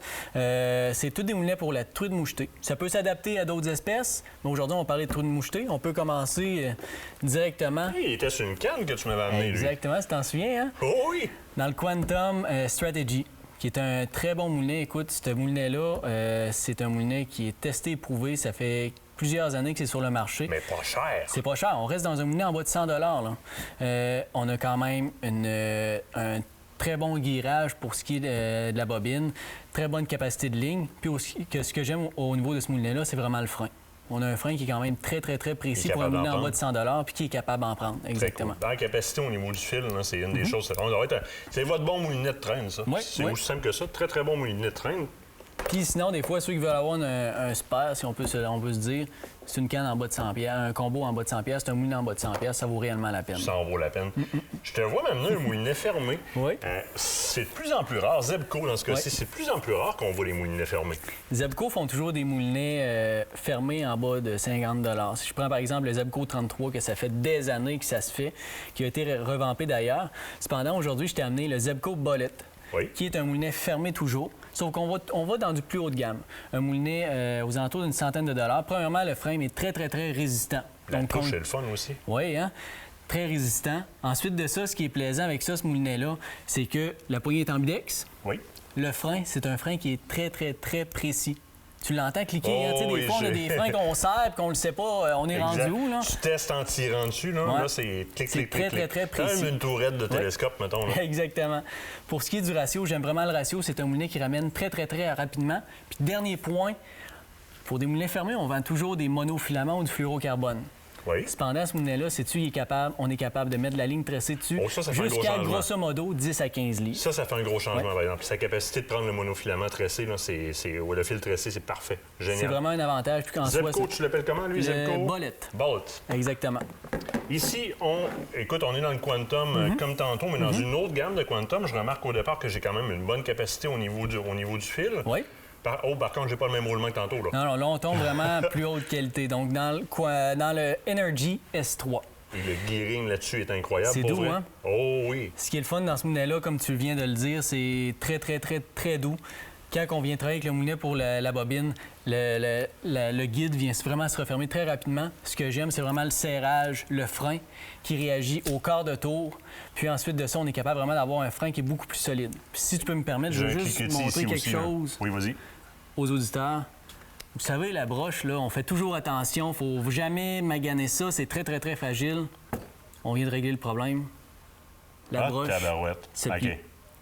c'est tous des moulinets pour la truite mouchetée. Ça peut s'adapter à d'autres espèces, mais aujourd'hui, on va parler de truite mouchetée. On peut commencer directement. Il était sur une canne que tu m'avais amené, lui. Exactement, tu t'en souviens, hein? Oh oui! Dans le Quantum Strategy, qui est un très bon moulinet. Écoute, ce moulinet-là, c'est un moulinet qui est testé et prouvé. Ça fait plusieurs années que c'est sur le marché. Mais pas cher. C'est pas cher. On reste dans un moulinet en bas de 100 $. On a quand même un très bon guirage pour ce qui est de la bobine, très bonne capacité de ligne. Puis aussi, ce que j'aime au niveau de ce moulinet-là, c'est vraiment le frein. On a un frein qui est quand même très, très, très précis pour un moulinet en bas de 100 $ puis qui est capable d'en prendre. Exactement. Cool. Dans la capacité au niveau du fil, là, c'est une des choses. C'est votre bon moulinet de traîne, ça. Oui, c'est aussi simple que ça. Très, très bon moulinet de traîne. Puis sinon, des fois, ceux qui veulent avoir un spare, si on peut se dire, c'est une canne en bas de 100 $, un combo en bas de 100 $, c'est un moulinet en bas de 100 $, ça vaut réellement la peine. Ça en vaut la peine. Je te vois m'amener un moulinet fermé. Oui. C'est de plus en plus rare. Zebco, dans ce cas-ci, c'est de plus en plus rare qu'on voit les moulinets fermés. Zebco font toujours des moulinets fermés en bas de 50 $. Si je prends par exemple le Zebco 33, que ça fait des années que ça se fait, qui a été revampé d'ailleurs. Cependant, aujourd'hui, je t'ai amené le Zebco Bullet. Oui. Qui est un moulinet fermé toujours, sauf qu'on va dans du plus haut de gamme. Un moulinet aux alentours d'une centaine de $. Premièrement, le frame est très, très, très résistant. La touche est le fun aussi. Oui, hein? Très résistant. Ensuite de ça, ce qui est plaisant avec ça, ce moulinet-là, c'est que la poignée est ambidex. Oui. Le frein, c'est un frein qui est très, très, très précis. Tu l'entends cliquer. Oh, hein? Tu sais, des fois, on a des freins qu'on serre et qu'on le sait pas, on est Exact. rendu où, là? Tu testes en tirant dessus, là. Ouais. Là, c'est clic, C'est clic, très, clic, très, très clic. précis. Comme une tourette de télescope, mettons. Là. Exactement. Pour ce qui est du ratio, j'aime vraiment le ratio. C'est un moulinet qui ramène très, très, très rapidement. Puis, dernier point, pour des moulins fermés, on vend toujours des monofilaments ou du fluorocarbone. Oui. Cependant, ce moulinet-là, on est capable de mettre de la ligne tressée dessus jusqu'à grosso modo 10 à 15 livres. Ça fait un gros changement, par exemple. Sa capacité de prendre le monofilament tressé, là, le fil tressé, c'est parfait. Génial. C'est vraiment un avantage. Puis Zebco, tu l'appelles comment, lui, Zebco? Bullet. Bullet. Exactement. Ici, on est dans le Quantum comme tantôt, mais dans une autre gamme de Quantum. Je remarque au départ que j'ai quand même une bonne capacité au niveau du fil. Oui. Par contre, j'ai pas le même roulement que tantôt. Là. Non, là, on tombe vraiment plus haute qualité. Donc, dans le Energy S3. Et le gearing là-dessus est incroyable. C'est doux, hein? Oh oui. Ce qui est le fun dans ce moulinet-là, comme tu viens de le dire, c'est très, très, très, très doux. Quand on vient travailler avec le moulinet pour la bobine, le guide vient vraiment se refermer très rapidement. Ce que j'aime, c'est vraiment le serrage, le frein qui réagit au quart de tour. Puis ensuite de ça, on est capable vraiment d'avoir un frein qui est beaucoup plus solide. Puis si tu peux me permettre, je veux juste montrer quelque chose aux auditeurs. Vous savez, la broche, là, on fait toujours attention. Il ne faut jamais maganer ça. C'est très, très, très fragile. On vient de régler le problème. La broche, c'est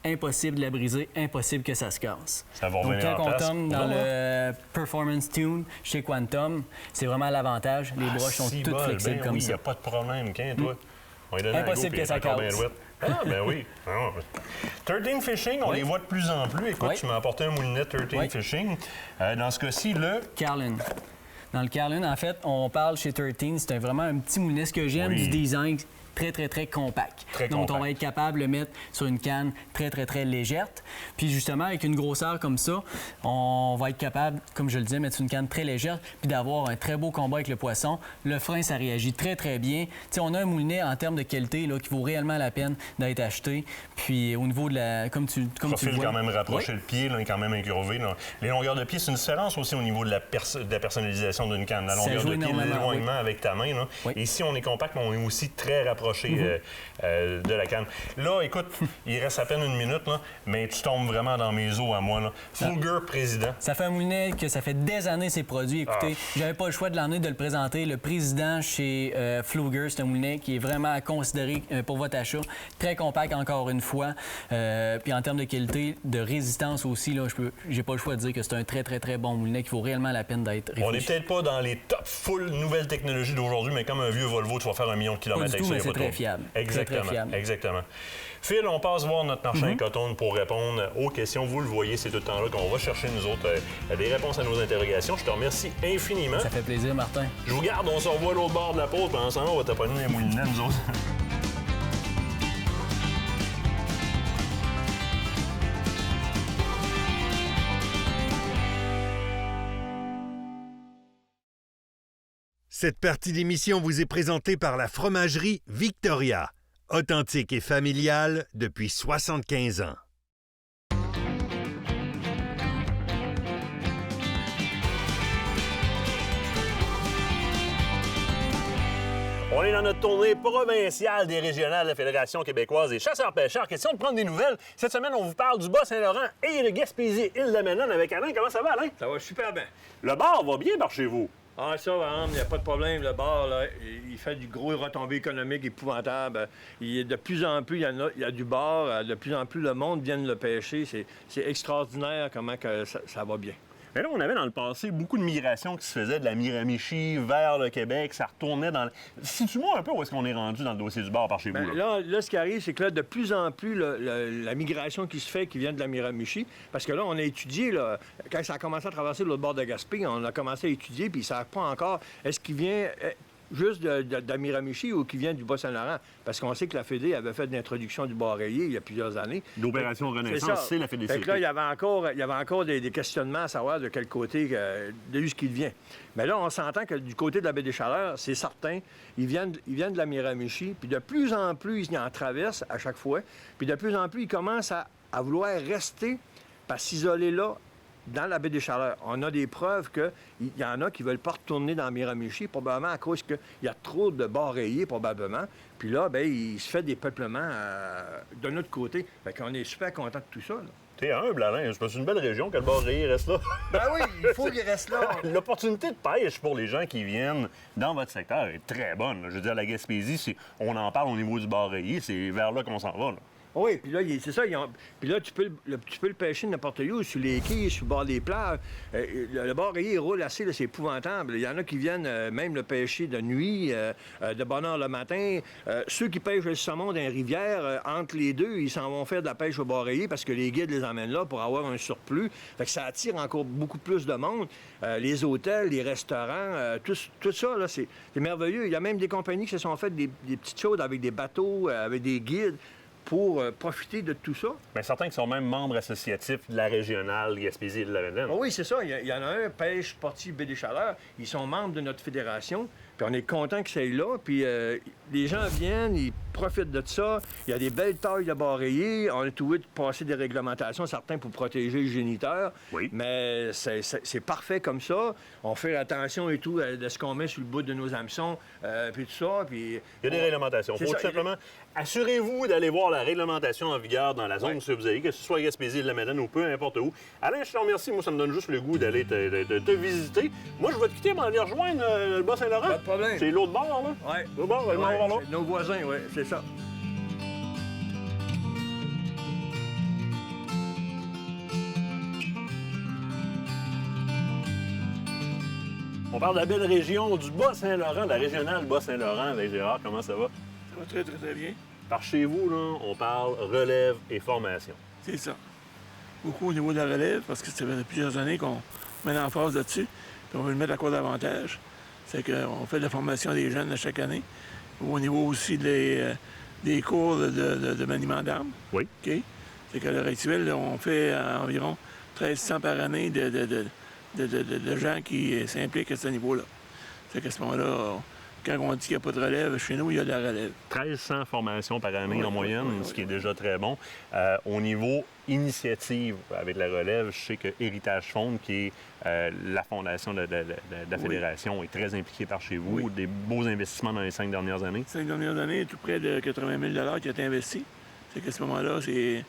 impossible de la briser, impossible que ça se casse. Ça va donc, quand on tombe dans le Performance Tune chez Quantum, c'est vraiment l'avantage. Les broches sont toutes flexibles comme ça. Il n'y a pas de problème. Toi? On lui donne un Impossible go, que ça casse. Ah, ben oui. 13 Fishing, on les voit de plus en plus. Écoute, tu m'as apporté un moulinet 13 Fishing. Dans ce cas-ci, le... Carlin. Dans le Carlin, en fait, on parle chez 13, c'est vraiment un petit moulinet. Ce que j'aime du design, très, très, très compact. Donc, on va être capable de le mettre sur une canne très, très, très légère. Puis, justement, avec une grosseur comme ça, on va être capable, comme je le disais, mettre sur une canne très légère puis d'avoir un très beau combat avec le poisson. Le frein, ça réagit très, très bien. T'sais, on a un moulinet en termes de qualité là, qui vaut réellement la peine d'être acheté. Puis, au niveau de la... Comme tu le vois... quand même rapproché le pied, là, quand même incurvé. Là. Les longueurs de pied, c'est une différence aussi au niveau de la personnalisation d'une canne. La longueur de pied, l'éloignement avec ta main. Là. Et si on est compact, mais on est aussi très rapproché de la canne. Là, écoute, il reste à peine une minute, là, mais tu tombes vraiment dans mes os à moi. Là. Pflueger, président. Ça fait un moulinet que ça fait des années ses produits. Écoutez, j'avais pas le choix de l'emmener, de le présenter. Le président chez Pflueger, c'est un moulinet qui est vraiment à considérer pour votre achat. Très compact, encore une fois. Puis en termes de qualité, de résistance aussi, là, j'ai pas le choix de dire que c'est un très, très, très bon moulinet qui vaut réellement la peine d'être réfléchi. On n'est peut-être pas dans les top full nouvelles technologies d'aujourd'hui, mais comme un vieux Volvo, tu vas faire 1 million de kilomètres avec ça. C'est très fiable. Exactement. Très fiable. Exactement. Phil, on passe voir notre marchand coton pour répondre aux questions. Vous le voyez, c'est tout le temps là qu'on va chercher, nous autres, des réponses à nos interrogations. Je te remercie infiniment. Ça fait plaisir, Martin. Je vous garde, on se revoit à l'autre bord de la pause. Pendant ce temps-là, on va taponner les moulinets, nous autres. Cette partie d'émission vous est présentée par la fromagerie Victoria, authentique et familiale depuis 75 ans. On est dans notre tournée provinciale des régionales de la Fédération québécoise des chasseurs-pêcheurs. Question de prendre des nouvelles. Cette semaine, on vous parle du Bas-Saint-Laurent et de Gaspésie-Île-de-Ménone avec Alain. Comment ça va, Alain? Ça va super bien. Le bar va bien par chez vous. Ah, ça, il n'y a pas de problème. Le bar, là, il fait du gros retombées économiques épouvantables. De plus en plus, il y a du bar. De plus en plus, le monde vient le pêcher. C'est extraordinaire comment que ça va bien. Mais là, on avait dans le passé beaucoup de migration qui se faisait de la Miramichi vers le Québec. Ça retournait dans... Situe-moi un peu où est-ce qu'on est rendu dans le dossier du bar par chez vous. Là, ce qui arrive, c'est que là, de plus en plus, la migration qui se fait, qui vient de la Miramichi, parce que là, on a étudié, là, quand ça a commencé à traverser l'autre bord de Gaspé, on a commencé à étudier, puis ils ne savent pas encore, est-ce qu'il vient juste de la Miramichi ou qui vient du Bas-Saint-Laurent? Parce qu'on sait que la Fédé avait fait de l'introduction du bar rayé il y a plusieurs années. L'opération Renaissance, c'est la Fédé. Fait que là, il y avait encore des questionnements à savoir de quel côté, de où ce qu'il vient. Mais là, on s'entend que du côté de la baie des Chaleurs, c'est certain, ils viennent de la Miramichi, puis de plus en plus, ils en traversent à chaque fois, puis de plus en plus, ils commencent à vouloir rester, à s'isoler là, dans la baie des Chaleurs. On a des preuves qu'il y en a qui ne veulent pas retourner dans Miramichi, probablement à cause qu'il y a trop de bars rayés, probablement. Puis là, bien, il se fait des peuplements de notre côté. Fait qu'on est super content de tout ça, là. T'es humble, Alain. C'est une belle région que le bar rayé reste là. Ben oui, il faut qu'il reste là. L'opportunité de pêche pour les gens qui viennent dans votre secteur est très bonne. Je veux dire, la Gaspésie, on en parle au niveau du bar rayé, c'est vers là qu'on s'en va, là. Oui, puis là, c'est ça. Puis là, tu peux le pêcher n'importe où, sur les quais, sur le bord des plages. Le bar rayé, il roule assez, là, c'est épouvantable. Il y en a qui viennent même le pêcher de nuit, de bonne heure le matin. Ceux qui pêchent le saumon dans les rivières, entre les deux, ils s'en vont faire de la pêche au bar rayé parce que les guides les emmènent là pour avoir un surplus. Fait que ça attire encore beaucoup plus de monde. Les hôtels, les restaurants, tout ça, là, c'est merveilleux. Il y a même des compagnies qui se sont faites des petites choses avec des bateaux, avec des guides, pour profiter de tout ça. Bien, certains qui sont même membres associatifs de la régionale Gaspésie-Île-de-la-Médine. Oui, c'est ça. Il y en a un, Pêche Sportive Baie des Chaleurs. Ils sont membres de notre fédération. Puis on est content que ça aille là. Puis les gens viennent, ils profitent de ça. Il y a des belles tailles de bar rayé. On est obligé de passer des réglementations, certains pour protéger le géniteur. Oui. Mais c'est parfait comme ça. On fait attention et tout de ce qu'on met sur le bout de nos hameçons, puis tout ça. Puis il y a des réglementations. Il faut tout simplement assurez-vous d'aller voir la réglementation en vigueur dans la zone où vous allez, que ce soit à Gaspésie-Île-de-la-Médine ou peu importe où. Alain, je te remercie. Moi, ça me donne juste le goût d'aller te visiter. Moi, je vais te quitter pour aller rejoindre le Bas-Saint-Laurent. Pas de problème. C'est l'autre bord, là? Oui. L'autre bord, on va voir là. Nos voisins, oui, c'est ça. On parle de la belle région du Bas-Saint-Laurent, de la régionale Bas-Saint-Laurent avec Gérard. Comment ça va? Ça va très, très, très bien. Par chez vous, là, on parle relève et formation. C'est ça. Beaucoup au niveau de la relève, parce que ça fait plusieurs années qu'on met l'emphase là-dessus, puis on veut le mettre à quoi davantage. C'est qu'on fait de la formation des jeunes à chaque année. Au niveau aussi des cours de maniement d'armes. Oui. OK? C'est qu'à l'heure actuelle, là, on fait environ 1300 par année de gens qui s'impliquent à ce niveau-là. C'est qu'à ce moment-là, quand on dit qu'il n'y a pas de relève, chez nous, il y a de la relève. 1300 formations par année en moyenne, ce qui est déjà très bon. Au niveau initiative avec la relève, je sais que Héritage Fonds, qui est la fondation de la Fédération, est très impliquée par chez vous. Oui. Des beaux investissements dans les 5 dernières années. 5 dernières années, tout près de 80 000 qui a été investi. C'est qu'à ce moment-là, c'est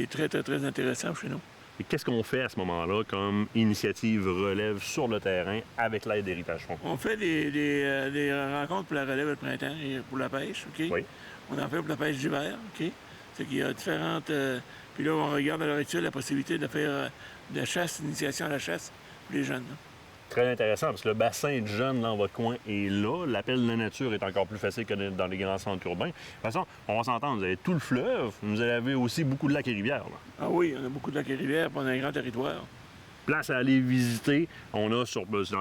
très, très, très intéressant chez nous. Et qu'est-ce qu'on fait à ce moment-là comme initiative relève sur le terrain avec l'aide d'Héritage Fonds? On fait des rencontres pour la relève le printemps et pour la pêche, OK? Oui. On en fait pour la pêche d'hiver, OK? C'est qu'il y a différentes... Puis là, on regarde à l'heure actuelle la possibilité de faire de la chasse, initiation à la chasse pour les jeunes. Là. Très intéressant, parce que le bassin de jeunes dans votre coin est là. L'appel de la nature est encore plus facile que dans les grands centres urbains. De toute façon, on va s'entendre, vous avez tout le fleuve, vous avez aussi beaucoup de lacs et rivières. Là. Ah oui, on a beaucoup de lacs et rivières, puis on a un grand territoire. Place à aller visiter. On a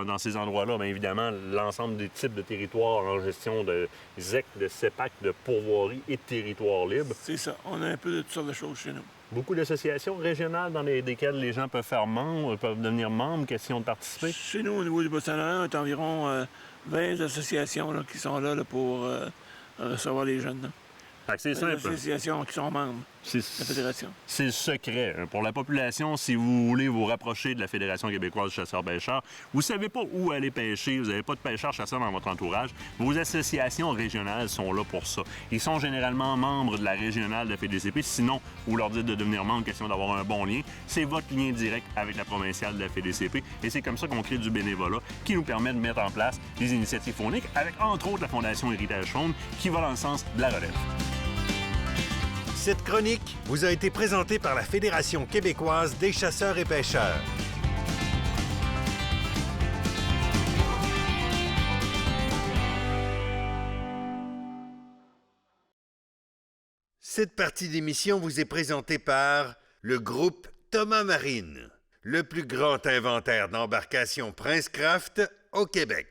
dans ces endroits-là, bien évidemment, l'ensemble des types de territoires en gestion de ZEC, de CEPAC, de pourvoirie et de territoires libres. C'est ça. On a un peu de toutes sortes de choses chez nous. Beaucoup d'associations régionales dans lesquelles les gens peuvent faire membres, peuvent devenir membres, question de participer? Chez nous, au niveau du Bas-Saint-Laurent, on a environ 20 associations là, qui sont là pour recevoir les jeunes. Là. C'est simple. Les associations qui sont membres de la Fédération. C'est le secret. Pour la population, si vous voulez vous rapprocher de la Fédération québécoise de chasseurs-pêcheurs, vous ne savez pas où aller pêcher, vous n'avez pas de pêcheurs-chasseurs dans votre entourage, vos associations régionales sont là pour ça. Ils sont généralement membres de la régionale de la FDCP. Sinon, vous leur dites de devenir membre, question d'avoir un bon lien. C'est votre lien direct avec la provinciale de la FDCP. Et c'est comme ça qu'on crée du bénévolat qui nous permet de mettre en place des initiatives phoniques avec, entre autres, la Fondation Héritage Fonds qui va dans le sens de la relève. Cette chronique vous a été présentée par la Fédération québécoise des chasseurs et pêcheurs. Cette partie d'émission vous est présentée par le groupe Thomas Marine, le plus grand inventaire d'embarcations Princecraft au Québec.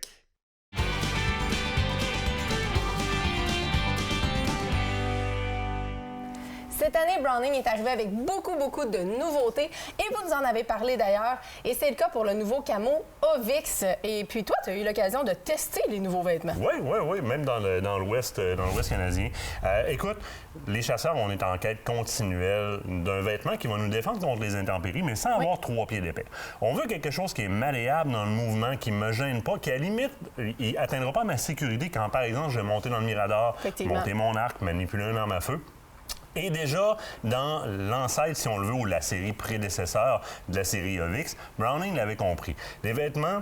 Cette année, Browning est arrivé avec beaucoup de nouveautés et vous nous en avez parlé d'ailleurs. Et c'est le cas pour le nouveau camo Ovix. Et puis toi, tu as eu l'occasion de tester les nouveaux vêtements. Oui, même dans l'Ouest canadien. Écoute, les chasseurs, on est en quête continuelle d'un vêtement qui va nous défendre contre les intempéries, mais sans avoir 3 pieds d'épais. On veut quelque chose qui est malléable dans le mouvement, qui ne me gêne pas, qui à la limite, il n'atteindra pas ma sécurité quand, par exemple, je vais monter dans le mirador, monter mon arc, manipuler un arme à feu. Et déjà, dans l'ancêtre, si on le veut, ou la série prédécesseur de la série Ovix, Browning l'avait compris. Des vêtements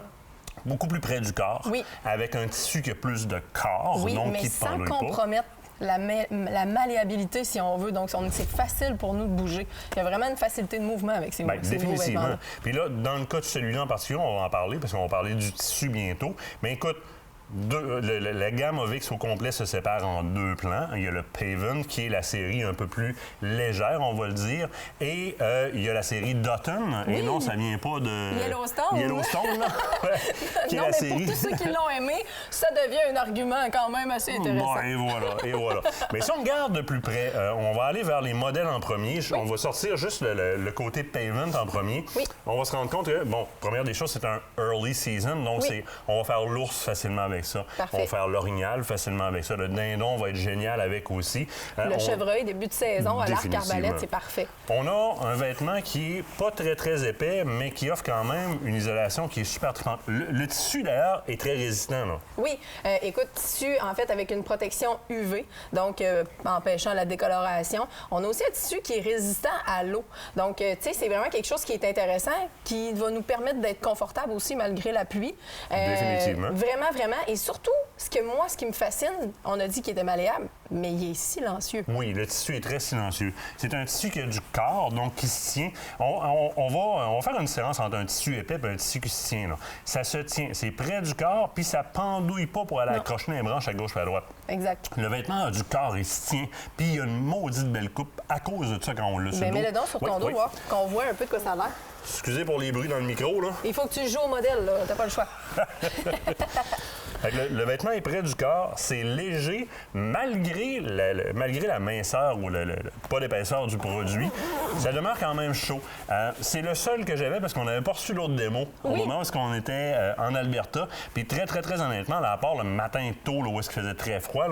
beaucoup plus près du corps, avec un tissu qui a plus de corps, donc mais qui sans pendouille compromettre la malléabilité, si on veut. Donc, c'est facile pour nous de bouger. Il y a vraiment une facilité de mouvement avec ces nouveaux vêtements. Puis là, dans le cas de celui-là en particulier, on va en parler, parce qu'on va parler du tissu bientôt. Mais écoute, la gamme Ovix au complet se sépare en 2 plans. Il y a le Paven, qui est la série un peu plus légère, on va le dire. Et il y a la série Dotton. Et non, ça vient pas de... Yellowstone, là. Qui est la série... pour tous ceux qui l'ont aimé, ça devient un argument quand même assez intéressant. Bon, et voilà. Mais si on regarde de plus près, on va aller vers les modèles en premier. On va sortir juste le côté Paven en premier. On va se rendre compte que, première des choses, c'est un early season. Donc, on va faire l'ours facilement avec ça. Parfait. On va faire l'orignal facilement avec ça. Le dindon va être génial avec aussi. Le chevreuil, début de saison, à l'arc-arbalète, c'est parfait. On a un vêtement qui est pas très épais, mais qui offre quand même une isolation qui est super trippante. Le tissu, d'ailleurs, est très résistant. Là. Oui. Écoute, tissu, en fait, avec une protection UV, donc empêchant la décoloration. On a aussi un tissu qui est résistant à l'eau. Donc, tu sais, c'est vraiment quelque chose qui est intéressant, qui va nous permettre d'être confortable aussi malgré la pluie. Définitivement. Vraiment. et surtout, ce qui me fascine, on a dit qu'il était malléable, mais il est silencieux. Oui, le tissu est très silencieux. C'est un tissu qui a du corps, donc qui se tient. On va faire une différence entre un tissu épais et un tissu qui se tient. Là. Ça se tient, c'est près du corps, puis ça pendouille pas pour aller accrocher les branches à gauche et à droite. Exact. Le vêtement a du corps, il se tient, puis il y a une maudite belle coupe à cause de ça quand on l'a sur le dos. Mets-le donc sur ton dos, voir, qu'on voit un peu de quoi ça a l'air. Excusez pour les bruits dans le micro, là. Il faut que tu joues au modèle, là. T'as pas le choix. Le vêtement est près du corps, c'est léger, malgré la minceur ou pas l'épaisseur du produit, ça demeure quand même chaud. C'est le seul que j'avais parce qu'on n'avait pas reçu l'autre démo au moment où on était en Alberta. Puis très, très, très honnêtement, là, à part le matin tôt, là, où est-ce qu'il faisait très froid,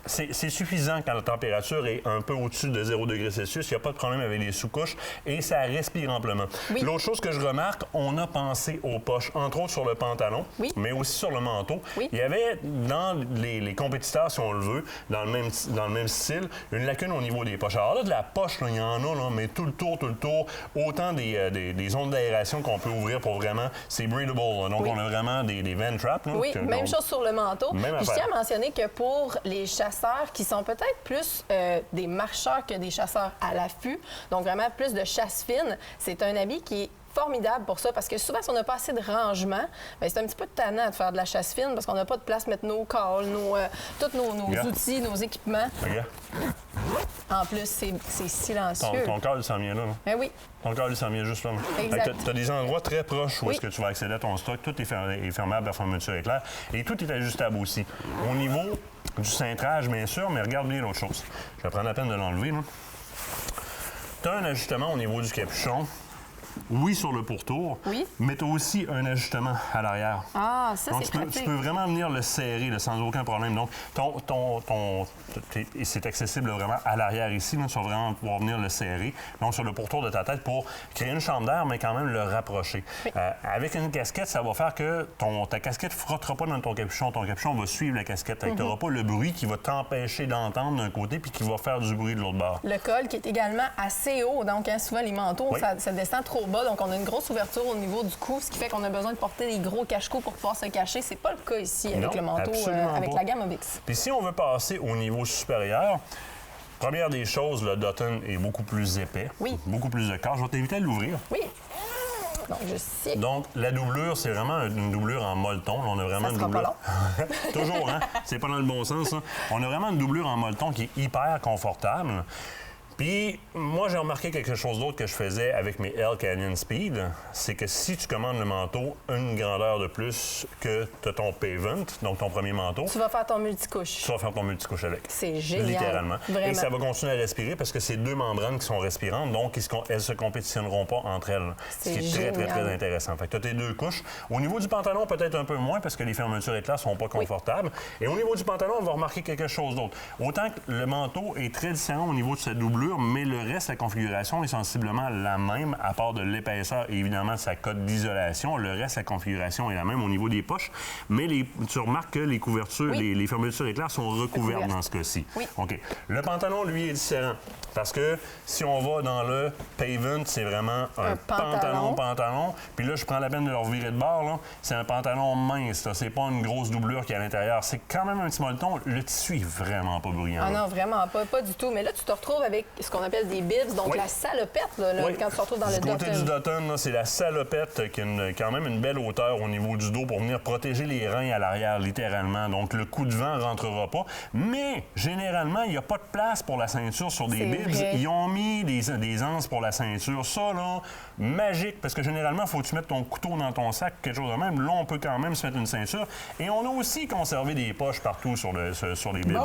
c'est suffisant quand la température est un peu au-dessus de 0 degré Celsius. Il n'y a pas de problème avec les sous-couches et ça respire amplement. Oui. L'autre chose que je remarque, on a pensé aux poches, entre autres sur le pantalon, mais aussi sur le manteau. Oui. Il y avait dans les compétiteurs, si on le veut, dans le même style, une lacune au niveau des poches. Alors là, de la poche, là, il y en a, là, mais tout le tour, autant des zones d'aération qu'on peut ouvrir pour vraiment, c'est breathable. Là. Donc, on a vraiment des vent traps. Là, même chose sur le menton. Puis je tiens à mentionner que pour les chasseurs qui sont peut-être plus des marcheurs que des chasseurs à l'affût, donc vraiment plus de chasse fine, c'est un habit qui est formidable pour ça, parce que souvent, si on n'a pas assez de rangement, bien, c'est un petit peu tannant de faire de la chasse fine, parce qu'on n'a pas de place pour mettre nos calls, tous nos outils, nos équipements. En plus, c'est silencieux. Ton call, il s'en vient là. Ben oui. Ton call, il s'en vient juste là. Tu as des endroits très proches où est-ce que tu vas accéder à ton stock. Tout est fermable à fermeture éclair. Et tout est ajustable aussi. Au niveau du cintrage, bien sûr, mais regarde bien l'autre chose. Je vais prendre la peine de l'enlever. Tu as un ajustement au niveau du capuchon. Oui, sur le pourtour, mais tu as aussi un ajustement à l'arrière. Ah, ça, c'est pratique. Tu peux vraiment venir le serrer là, sans aucun problème. Donc, c'est accessible vraiment à l'arrière ici. Là, tu vas vraiment pouvoir venir le serrer. Donc, sur le pourtour de ta tête pour créer une chambre d'air, mais quand même le rapprocher. Oui. Avec une casquette, ça va faire que ta casquette ne frottera pas dans ton capuchon. Ton capuchon va suivre la casquette. Tu n'auras pas le bruit qui va t'empêcher d'entendre d'un côté puis qui va faire du bruit de l'autre bord. Le col qui est également assez haut. Donc, souvent, les manteaux, ça descend trop bas, donc on a une grosse ouverture au niveau du cou, ce qui fait qu'on a besoin de porter des gros cache-cou pour pouvoir se cacher. C'est pas le cas ici avec le manteau, avec la gamme Obix. Puis si on veut passer au niveau supérieur, première des choses, le Dutton est beaucoup plus épais, beaucoup plus de corps. Je vais t'inviter à l'ouvrir. Oui. Donc, juste donc, la doublure, c'est vraiment une doublure en molleton. Là, on a vraiment une doublure. Toujours, hein? C'est pas dans le bon sens, ça. On a vraiment une doublure en molleton qui est hyper confortable. Puis, moi, j'ai remarqué quelque chose d'autre que je faisais avec mes L Canyon Speed, c'est que si tu commandes le manteau une grandeur de plus que ton Pavement, donc ton premier manteau... Tu vas faire ton multicouche. Tu vas faire ton multicouche avec. C'est génial. Littéralement. Vraiment. Et ça va continuer à respirer parce que c'est deux membranes qui sont respirantes, donc elles ne se compétitionneront pas entre elles. Ce qui est très, très, très intéressant. Fait que tu as tes deux couches. Au niveau du pantalon, peut-être un peu moins parce que les fermetures éclairs ne sont pas confortables. Et au niveau du pantalon, on va remarquer quelque chose d'autre. Autant que le manteau est très différent au niveau de sa doublure, mais le reste, la configuration est sensiblement la même, à part de l'épaisseur et évidemment de sa cote d'isolation. Le reste, la configuration est la même au niveau des poches, mais tu remarques que les couvertures, les fermetures éclairs sont recouvertes dans ce cas-ci. Oui. OK. Le pantalon, lui, est différent parce que si on va dans le Pavement, c'est vraiment un pantalon. Puis là, je prends la peine de le revirer de bord. Là. C'est un pantalon mince. C'est pas une grosse doublure qui est à l'intérieur. C'est quand même un petit molleton. Le tissu est vraiment pas bruyant. Ah non, vraiment pas du tout. Mais là, tu te retrouves avec ce qu'on appelle des bibs, donc la salopette, là, quand tu te retrouves dans le Dutton. Du côté du Dutton, c'est la salopette qui a quand même une belle hauteur au niveau du dos pour venir protéger les reins à l'arrière, littéralement. Donc, le coup de vent ne rentrera pas. Mais, généralement, il n'y a pas de place pour la ceinture sur des bibs. Ils ont mis des anses pour la ceinture. Ça, là, magique, parce que généralement, il faut que tu mettes ton couteau dans ton sac, quelque chose de même. Là, on peut quand même se mettre une ceinture. Et on a aussi conservé des poches partout sur les bibs.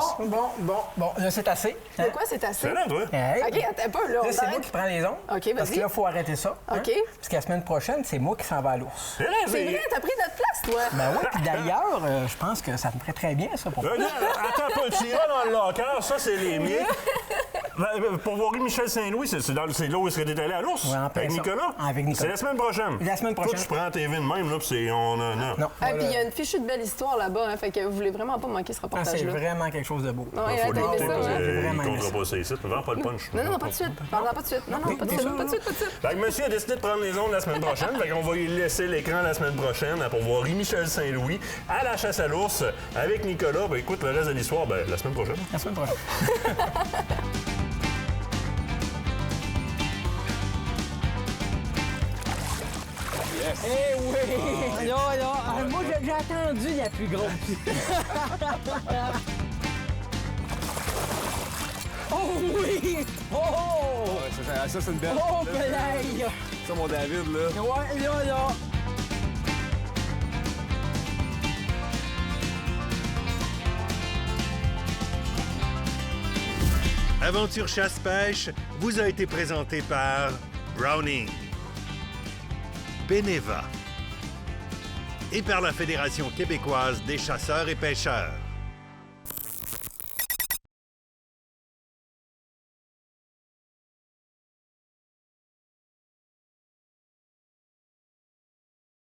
Bon, là, c'est assez. De quoi c'est assez? C'est là, toi. OK, attends un peu, là. C'est moi qui prends les ondes. OK, vas-y. Parce que là, il faut arrêter ça. OK. Parce que la semaine prochaine, c'est moi qui s'en vais à l'ours. C'est vrai, t'as pris notre place, toi. Ben oui, puis d'ailleurs, je pense que ça me ferait très bien, ça, pour toi. Attends un peu, tu iras dans le locker, ça, c'est les miens. Pour voir Michel Saint-Louis, c'est là où il serait allé à l'ours? Ouais, avec Nicolas? Avec Nicolas. C'est la semaine prochaine. La semaine prochaine. Toi, tu prends TV de même, là, puis c'est... Non. Puis il y a une fichue de belle histoire là-bas, hein, fait que vous voulez vraiment pas manquer ce reportage-là. C'est vraiment quelque chose de beau. Ouais, faut l'écouter, parce ça. qu'il comptera pas ça ici. Vends pas le punch. Non, pas de suite. Parle-en pas de suite. Non, pas de suite. Fait que monsieur a décidé de prendre les ondes la semaine prochaine. Fait qu'on va lui laisser l'écran la semaine prochaine pour voir Michel Saint-Louis à la chasse à l'ours avec Nicolas. Ben écoute, le reste de l'histoire, la semaine prochaine. La semaine prochaine. Eh oui! Là, moi, j'ai attendu la plus grosse. Oh oui! Oh! Ça, c'est une belle. Oh, Pelay! Ça, mon David, là. Ouais, là. Aventure chasse-pêche vous a été présenté par Browning, Beneva et par la Fédération québécoise des chasseurs et pêcheurs.